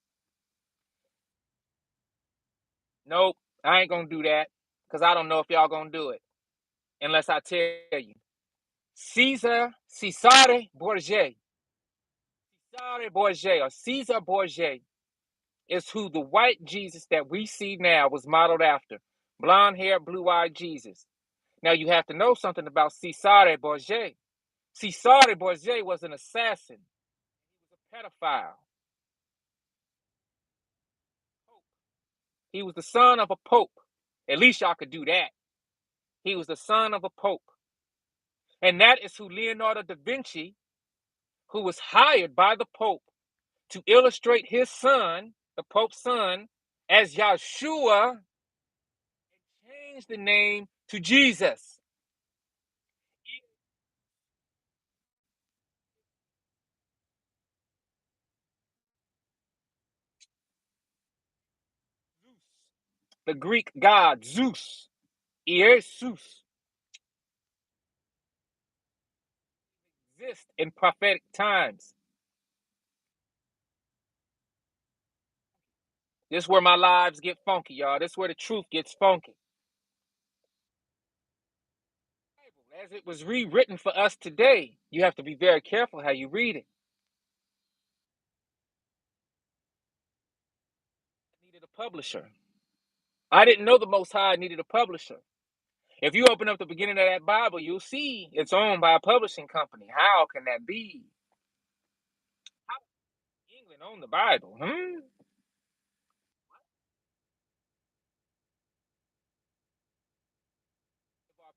Nope, I ain't gonna do that because I don't know if y'all gonna do it unless I tell you. Cesare Borgia, Cesare Borgia, or Caesar Borgia is who the white Jesus that we see now was modeled after. Blonde hair, blue eyed Jesus. Now you have to know something about Cesare Borgia. Cesare Borgia was an assassin. He was a pedophile. He was the son of a pope. At least y'all could do that. He was the son of a pope. And that is who Leonardo da Vinci, who was hired by the pope to illustrate his son, the pope's son, as Yahshua, changed the name to Jesus. The Greek god Zeus, Jesus, exists in prophetic times. This is where my lives get funky, y'all. This is where the truth gets funky. As it was rewritten for us today, you have to be very careful how you read it. I needed a publisher. I didn't know the Most High needed a publisher. If you open up the beginning of that Bible, you'll see it's owned by a publishing company. How can that be? How does England own the Bible? Our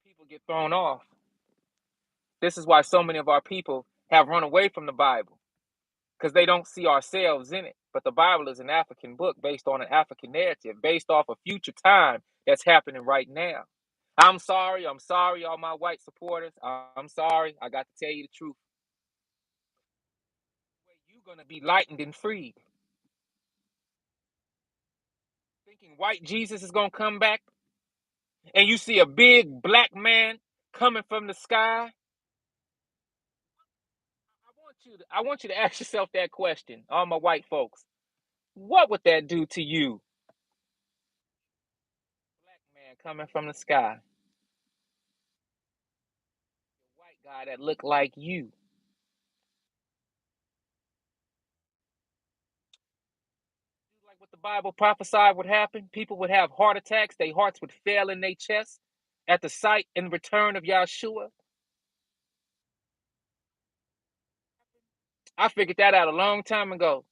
people get thrown off. This is why so many of our people have run away from the Bible because they don't see ourselves in it. But the Bible is an African book based on an African narrative, based off a future time that's happening right now. I'm sorry, all my white supporters. I'm sorry. I got to tell you the truth. You're going to be lightened and freed. Thinking white Jesus is going to come back and you see a big black man coming from the sky. I want you to ask yourself that question, all my white folks. What would that do to you? Black man coming from the sky. A white guy that looked like you. Like what the Bible prophesied would happen, people would have heart attacks, their hearts would fail in their chest at the sight and return of Yahshua. I figured that out a long time ago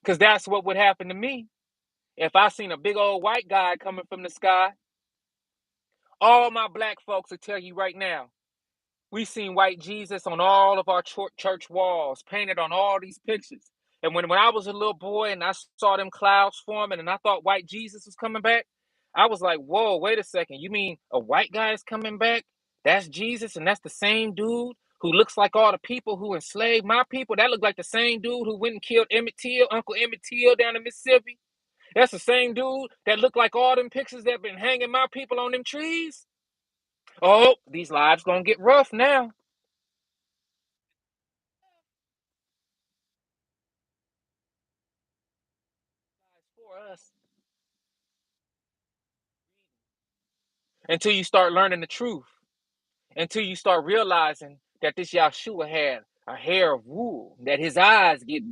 because that's what would happen to me if I seen a big old white guy coming from the sky. All my black folks will tell you right now, we seen white Jesus on all of our church walls, painted on all these pictures. And when I was a little boy and I saw them clouds forming and I thought white Jesus was coming back, I was like, whoa, wait a second. You mean a white guy is coming back? That's Jesus, and that's the same dude who looks like all the people who enslaved my people. That looked like the same dude who went and killed Emmett Till, Uncle Emmett Till down in Mississippi. That's the same dude that looked like all them pictures that been hanging my people on them trees. Oh, these lives gonna get rough now. For us. until you start learning the truth, until you start realizing that this Yahshua had a hair of wool, that his eyes get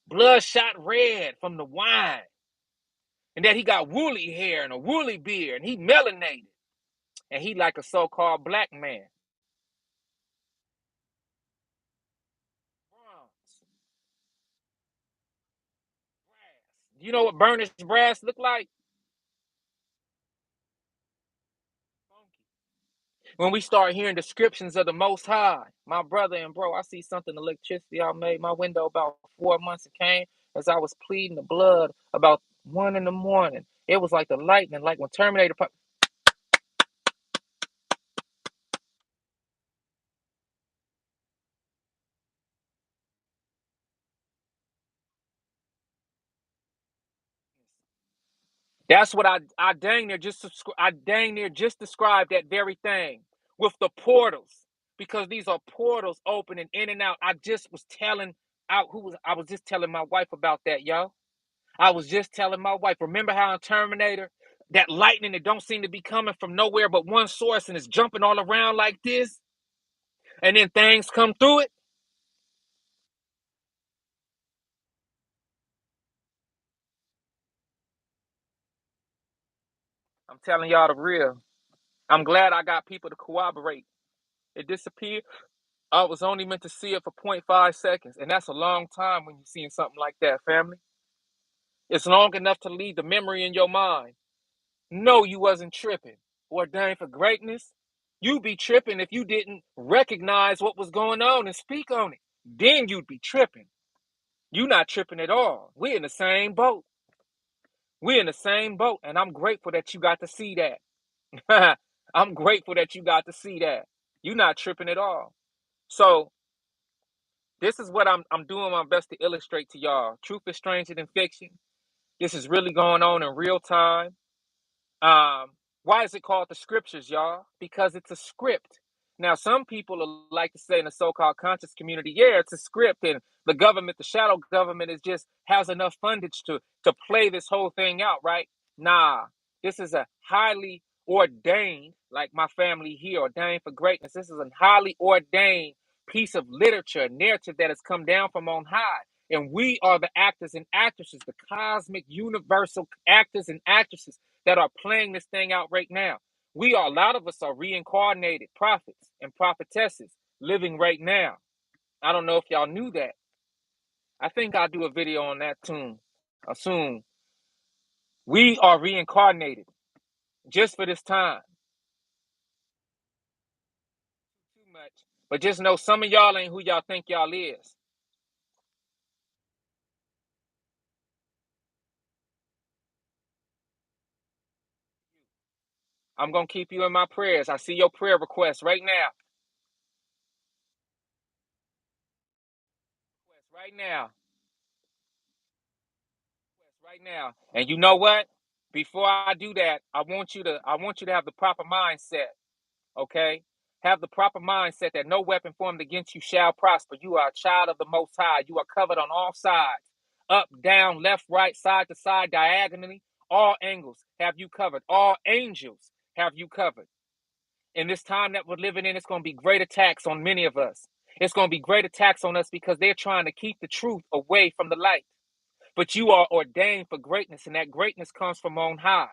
bloodshot red from the wine, and that he got woolly hair and a woolly beard, and he melanated, and he like a so-called black man. Bronze, brass. You know what burnished brass look like? When we start hearing descriptions of the Most High, my brother and bro, I see something electricity I made my window about 4 months. It came as I was pleading the blood about 1 in the morning. It was like the lightning, like when Terminator. That's what I dang near just described that very thing with the portals, because these are portals opening in and out. I was just telling my wife about that, yo. I was just telling my wife, remember how in Terminator, that lightning that don't seem to be coming from nowhere but one source and it's jumping all around like this, and then things come through it? I'm telling y'all the real. I'm glad I got people to corroborate. It disappeared. I was only meant to see it for point 0.5 seconds, and that's a long time when you're seeing something like that, family. It's long enough to leave the memory in your mind. No, you wasn't tripping. Ordained for greatness. You'd be tripping if you didn't recognize what was going on and speak on it. Then you'd be tripping. You not tripping at all. We're in the same boat. We're in the same boat, and I'm grateful that you got to see that. I'm grateful that you got to see that. You're not tripping at all. So this is what I'm doing my best to illustrate to y'all. Truth is stranger than fiction. This is really going on in real time. Um, why is it called the scriptures, y'all? Because it's a script. Now, some people like to say in the so-called conscious community, yeah, it's a script, and the government, the shadow government, is just has enough fundage to play this whole thing out, right? Nah, this is a highly ordained, like my family here, ordained for greatness. This is a highly ordained piece of literature, narrative that has come down from on high. And we are the actors and actresses, the cosmic, universal actors and actresses that are playing this thing out right now. A lot of us are reincarnated prophets and prophetesses living right now. I don't know if y'all knew that. I think I'll do a video on that soon. We are reincarnated just for this time. Too much. But just know some of y'all ain't who y'all think y'all is. I'm going to keep you in my prayers. I see your prayer requests right now. Right now. Right now. And you know what? Before I do that, I want you to have the proper mindset. Okay? Have the proper mindset that no weapon formed against you shall prosper. You are a child of the Most High. You are covered on all sides, up, down, left, right, side to side, diagonally. All angles have you covered. All angels have you covered. In this time that we're living in, it's going to be great attacks on many of us. It's going to be great attacks on us because they're trying to keep the truth away from the light. But you are ordained for greatness, and that greatness comes from on high.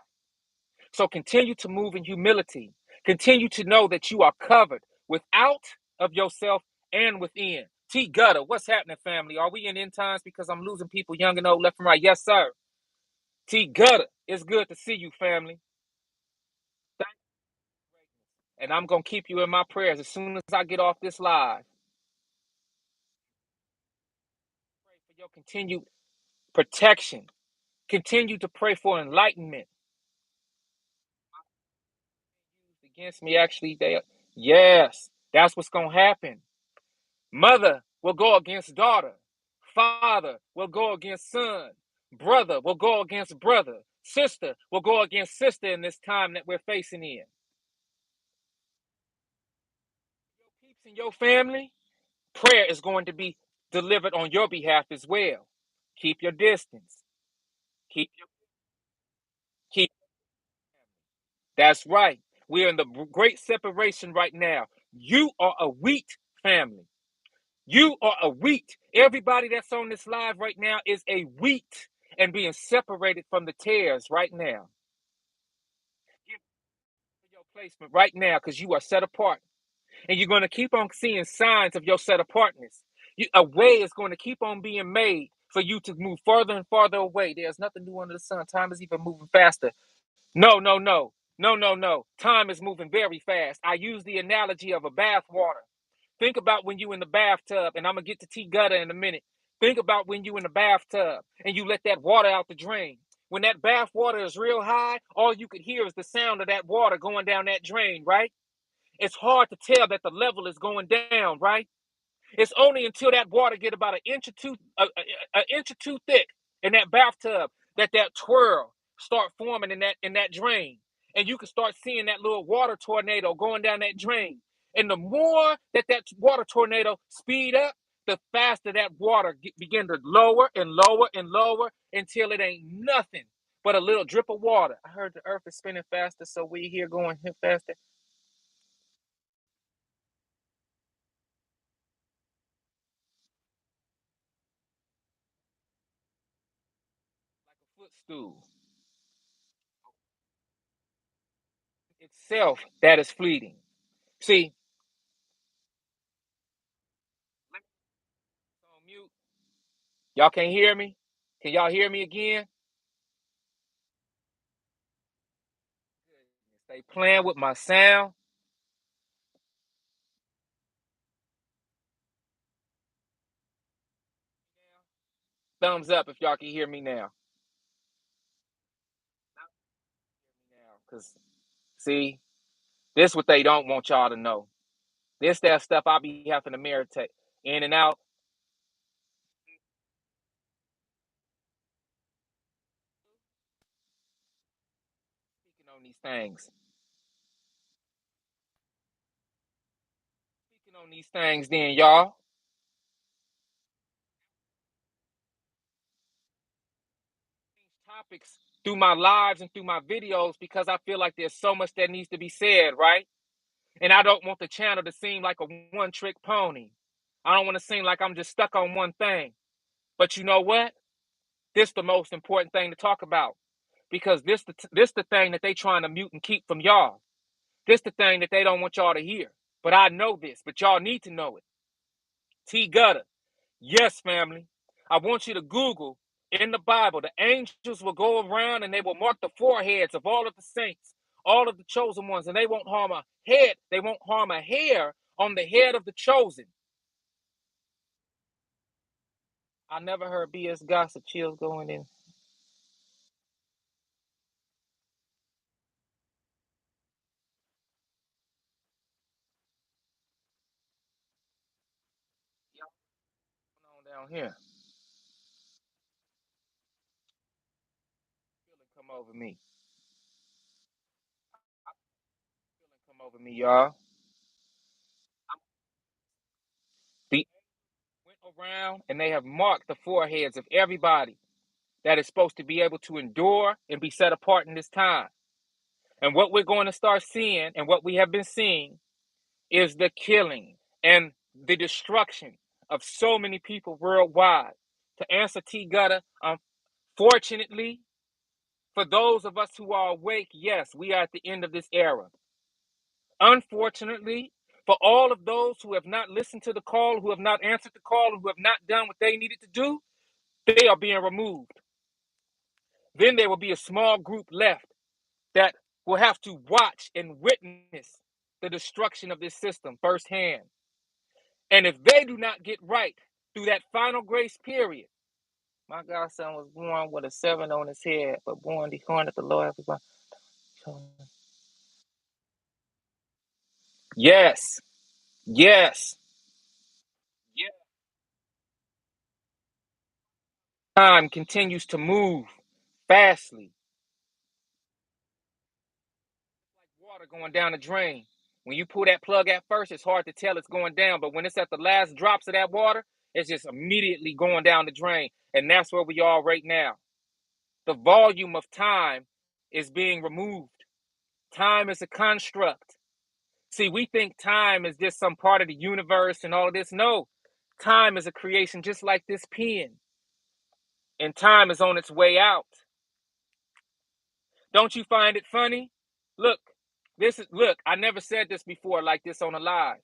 So continue to move in humility. Continue to know that you are covered without of yourself and within. T Gutter, what's happening, family? Are we in end times? Because I'm losing people young and old, left and right. Yes, sir. T Gutter, it's good to see you, family. And I'm going to keep you in my prayers as soon as I get off this live. Pray for your continued protection. Continue to pray for enlightenment against me. Actually, yes, that's what's going to happen. Mother will go against daughter. Father will go against son. Brother will go against brother. Sister will go against sister in this time that we're facing in. Your peeps in your family, prayer is going to be delivered on your behalf as well. Keep your distance. Keep your keep. That's right. We're in the great separation right now. You are a wheat family. You are a wheat. Everybody that's on this live right now is a wheat and being separated from the tares right now. Give your placement right now because you are set apart. And you're going to keep on seeing signs of your set apartness. A way is going to keep on being made for you to move further and farther away. There's nothing new under the sun. Time is even moving faster. No, no, no. No, no, no. Time is moving very fast. I use the analogy of a bath water. Think about when you in the bathtub, and I'm gonna get to T gutter in a minute. Think about when you in the bathtub and you let that water out the drain. When that bath water is real high, all you could hear is the sound of that water going down that drain, right? It's hard to tell that the level is going down, right? It's only until that water get about an inch or two thick in that bathtub that twirl start forming in that drain, and you can start seeing that little water tornado going down that drain. And the more that water tornado speed up, the faster that water begin to lower and lower and lower until it ain't nothing but a little drip of water. I heard the earth is spinning faster, so we here going here faster. Like a footstool itself that is fleeting. See, on mute. Y'all can't hear me? Can y'all hear me again? Stay playing with my sound. Thumbs up if y'all can hear me now. Because, see, this what they don't want y'all to know. This that stuff I be having to meditate in and out. Speaking on these things. Speaking on these things then, y'all. Topics through my lives and through my videos because I feel like there's so much that needs to be said, right? And I don't want the channel to seem like a one trick pony. I don't want to seem like I'm just stuck on one thing. But you know what? This the most important thing to talk about because this the thing that they trying to mute and keep from y'all. This the thing that they don't want y'all to hear. But I know this, but y'all need to know it. T Gutter. Yes, family. I want you to Google in the Bible. The angels will go around and they will mark the foreheads of all of the saints, all of the chosen ones, and they won't harm a head. They won't harm a hair on the head of the chosen. I never heard BS gossip chills going in. Down here. Come over me. Come over me, y'all. The went around and they have marked the foreheads of everybody that is supposed to be able to endure and be set apart in this time. And what we're going to start seeing and what we have been seeing is the killing and the destruction of so many people worldwide. To answer T Gutter, unfortunately, for those of us who are awake, yes, we are at the end of this era. Unfortunately, for all of those who have not listened to the call, who have not answered the call, and who have not done what they needed to do, they are being removed. Then there will be a small group left that will have to watch and witness the destruction of this system firsthand. And if they do not get right through that final grace period, my godson was born with a seven on his head, but born declaring that the Lord was my. Yes, yes, yes. Time continues to move fastly, like water going down the drain. When you pull that plug at first, it's hard to tell it's going down, but when it's at the last drops of that water, it's just immediately going down the drain. And that's where we are right now. The volume of time is being removed. Time is a construct. See, we think time is just some part of the universe and all of this. No, time is a creation just like this pen, and time is on its way out. Don't you find it funny? Look, look, I never said this before like this on a live.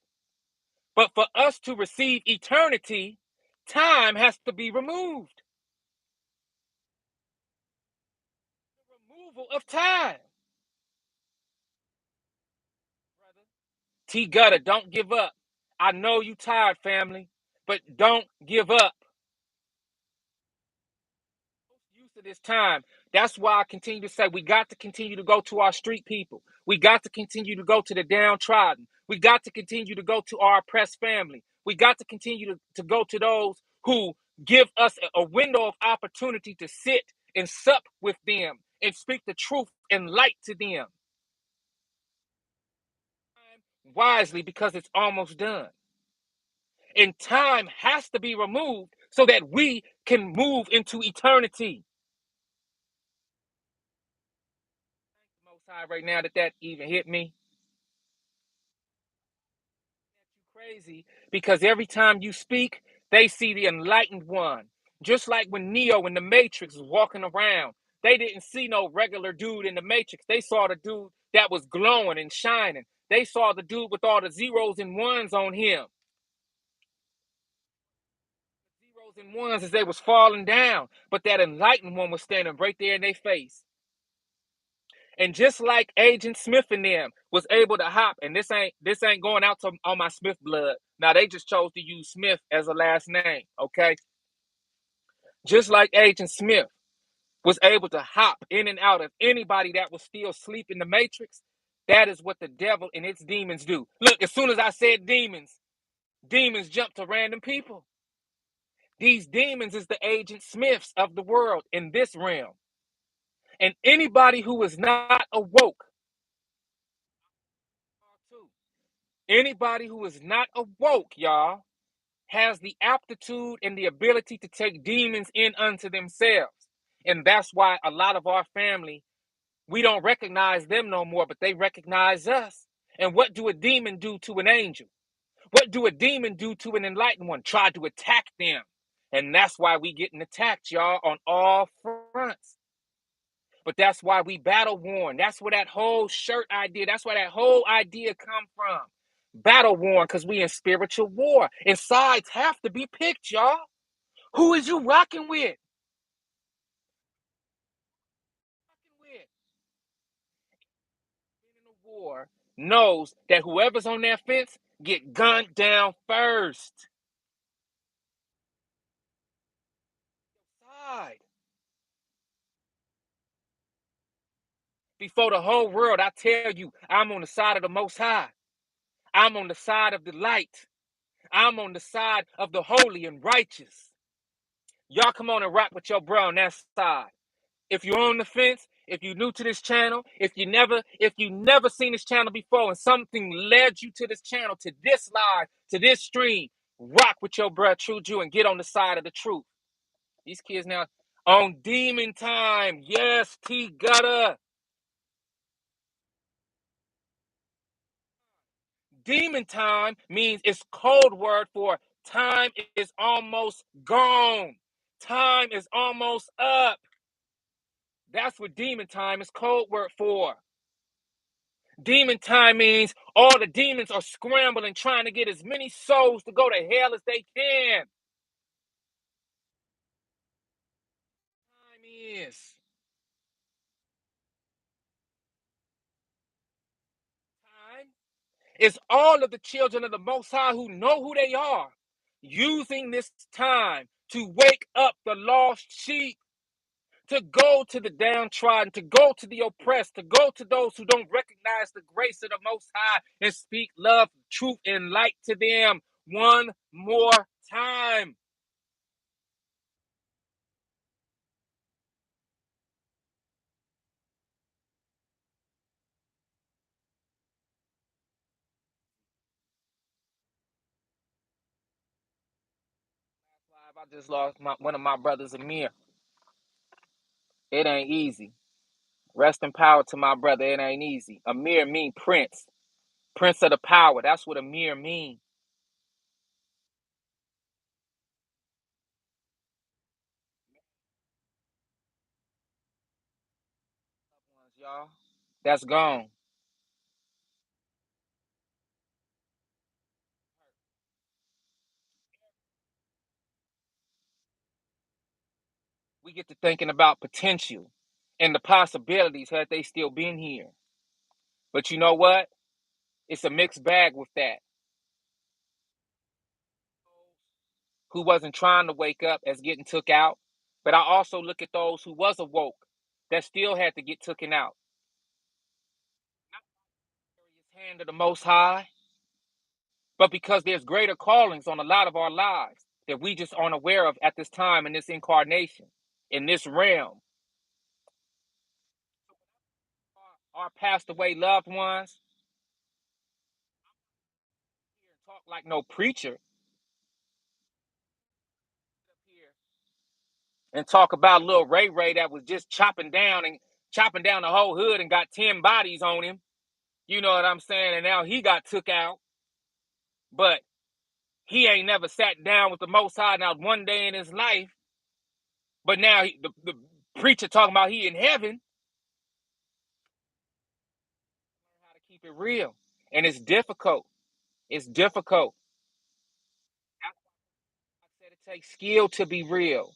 But for us to receive eternity, time has to be removed. The removal of time. Brother. T Gutter, don't give up. I know you tired, family, but don't give up. Use of this time. That's why I continue to say we got to continue to go to our street people. We got to continue to go to the downtrodden. We got to continue to go to our oppressed family. We got to continue to go to those who give us a window of opportunity to sit and sup with them and speak the truth and light to them wisely, because it's almost done. And time has to be removed so that we can move into eternity. Most High, right now that even hit me. Crazy, because every time you speak, they see the enlightened one. Just like when Neo in the Matrix was walking around, they didn't see no regular dude in the Matrix. They saw the dude that was glowing and shining. They saw the dude with all the zeros and ones on him. Zeros and ones as they was falling down, but that enlightened one was standing right there in their face. And just like Agent Smith and them was able to hop, and this ain't going out to on my Smith blood. Now they just chose to use Smith as a last name, okay? Just like Agent Smith was able to hop in and out of anybody that was still asleep in the Matrix, that is what the devil and its demons do. Look, as soon as I said demons, demons jump to random people. These demons is the Agent Smiths of the world in this realm. And anybody who is not awoke, anybody who is not awoke, y'all, has the aptitude and the ability to take demons in unto themselves. And that's why a lot of our family, we don't recognize them no more, but they recognize us. And what do a demon do to an angel? What do a demon do to an enlightened one? Try to attack them. And that's why we getting attacked, y'all, on all fronts. But that's why we battle worn. That's where that whole shirt idea, that's where that whole idea come from. Battle worn, because we in spiritual war. And sides have to be picked, y'all. Who is you rocking with? Rocking with? In the war knows that whoever's on that fence get gunned down first. Side. Before the whole world, I tell you, I'm on the side of the Most High. I'm on the side of the light. I'm on the side of the holy and righteous. Y'all come on and rock with your bro on that side. If you're on the fence, if you're new to this channel, if you never seen this channel before and something led you to this channel, to this live, to this stream, rock with your bro True Jew and get on the side of the truth. These kids now on demon time. Yes, T Gutter. Demon time means it's code word for time is almost gone. Time is almost up. That's what demon time is code word for. Demon time means all the demons are scrambling, trying to get as many souls to go to hell as they can. Time is. Time is all of the children of the Most High who know who they are, using this time to wake up the lost sheep, to go to the downtrodden, to go to the oppressed, to go to those who don't recognize the grace of the Most High and speak love, truth, and light to them one more time. I just lost one of my brothers, Amir. It ain't easy. Rest in power to my brother. It ain't easy. Amir mean prince. Prince of the power. That's what Amir mean. Y'all. That's gone. We get to thinking about potential and the possibilities had they still been here. But you know what? It's a mixed bag with that. Who wasn't trying to wake up as getting took out. But I also look at those who was awoke that still had to get taken out. Hand of the Most High, but because there's greater callings on a lot of our lives that we just aren't aware of at this time in this incarnation, in this realm. Our passed away loved ones talk like no preacher and talk about little Ray Ray that was just chopping down the whole hood and got 10 bodies on him. You know what I'm saying? And now he got took out, but he ain't never sat down with the Most High not one day in his life. But now the preacher talking about he in heaven. How to keep it real, and it's difficult. It's difficult. I said it takes skill to be real,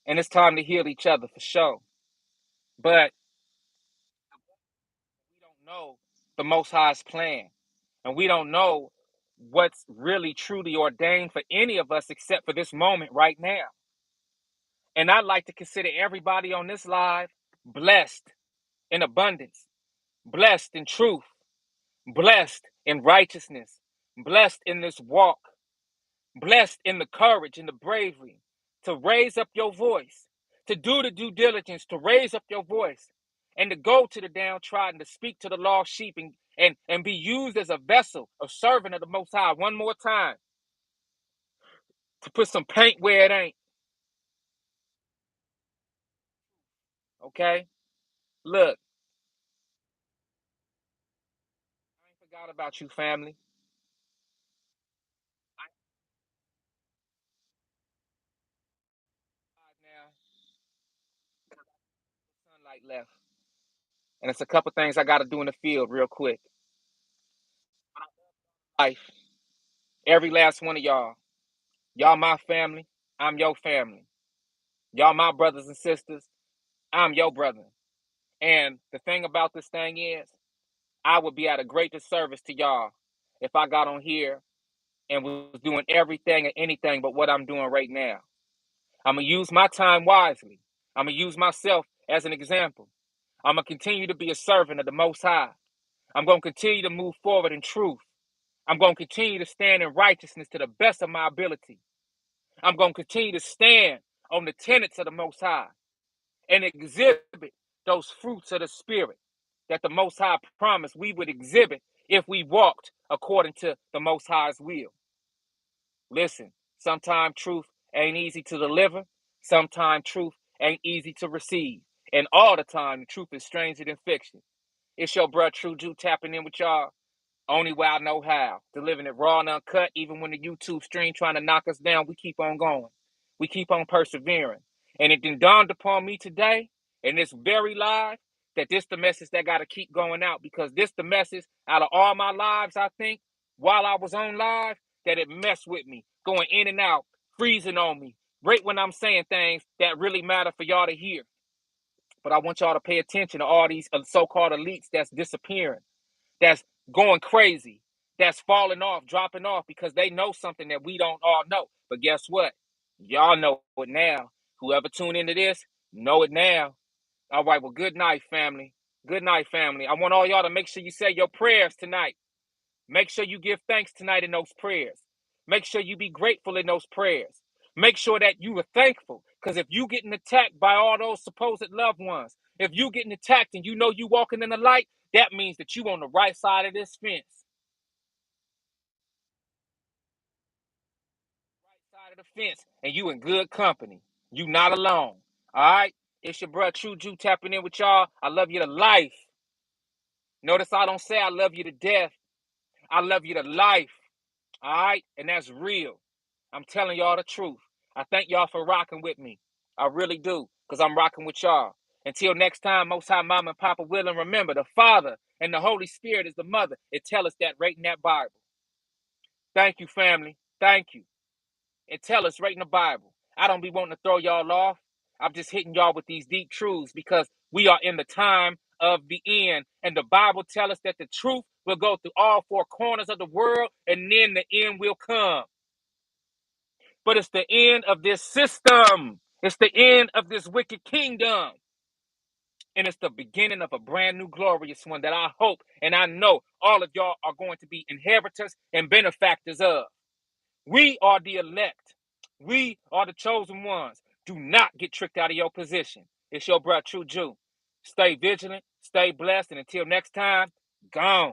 and it's time to heal each other for sure. But we don't know the Most High's plan, and we don't know what's really truly ordained for any of us except for this moment right now. And I like to consider everybody on this live blessed in abundance, blessed in truth, blessed in righteousness, blessed in this walk, blessed in the courage and the bravery to raise up your voice, to do the due diligence, to raise up your voice, and to go to the downtrodden, to speak to the lost sheep, and be used as a vessel, a servant of the Most High one more time, to put some paint where it ain't. Okay? Look, I ain't forgot about you, family. I now sunlight left. And it's a couple things I gotta do in the field real quick. Life. Every last one of y'all. Y'all my family. I'm your family. Y'all my brothers and sisters. I'm your brother. And the thing about this thing is, I would be at a great disservice to y'all if I got on here and was doing everything and anything but what I'm doing right now. I'm going to use my time wisely. I'm going to use myself as an example. I'm going to continue to be a servant of the Most High. I'm going to continue to move forward in truth. I'm going to continue to stand in righteousness to the best of my ability. I'm going to continue to stand on the tenets of the Most High and exhibit those fruits of the Spirit that the Most High promised we would exhibit if we walked according to the Most High's will. Listen, sometimes truth ain't easy to deliver, sometimes truth ain't easy to receive, and all the time the truth is stranger than fiction. It's your bro True Jew tapping in with y'all. Only way I know how. Delivering it raw and uncut, even when the YouTube stream trying to knock us down, we keep on going. We keep on persevering. And it then dawned upon me today, in this very live, that this the message that got to keep going out because this the message out of all my lives, I think, while I was on live, that it messed with me, going in and out, freezing on me, right when I'm saying things that really matter for y'all to hear. But I want y'all to pay attention to all these so-called elites that's disappearing, that's going crazy, that's falling off, dropping off because they know something that we don't all know. But guess what? Y'all know it now. Whoever tuned into this, know it now. All right, well, good night, family. Good night, family. I want all y'all to make sure you say your prayers tonight. Make sure you give thanks tonight in those prayers. Make sure you be grateful in those prayers. Make sure that you are thankful. Because if you getting attacked by all those supposed loved ones, if you getting attacked and you know you walking in the light, that means that you on the right side of this fence. Right side of the fence, and you in good company. You not alone. All right? It's your bro True Jew tapping in with y'all. I love you to life. Notice I don't say I love you to death. I love you to life. All right? And that's real. I'm telling y'all the truth. I thank y'all for rocking with me. I really do, because I'm rocking with y'all. Until next time, Most High Mama and Papa will, and remember, the Father and the Holy Spirit is the mother. It tells us that right in that Bible. Thank you, family. Thank you. It tells us right in the Bible. I don't be wanting to throw y'all off. I'm just hitting y'all with these deep truths because we are in the time of the end. And the Bible tells us that the truth will go through all four corners of the world, and then the end will come. But it's the end of this system. It's the end of this wicked kingdom. And it's the beginning of a brand new glorious one that I hope and I know all of y'all are going to be inheritors and benefactors of. We are the elect. We are the chosen ones. Do not get tricked out of your position. It's your brother, True Jew. Stay vigilant, stay blessed, and until next time, gone.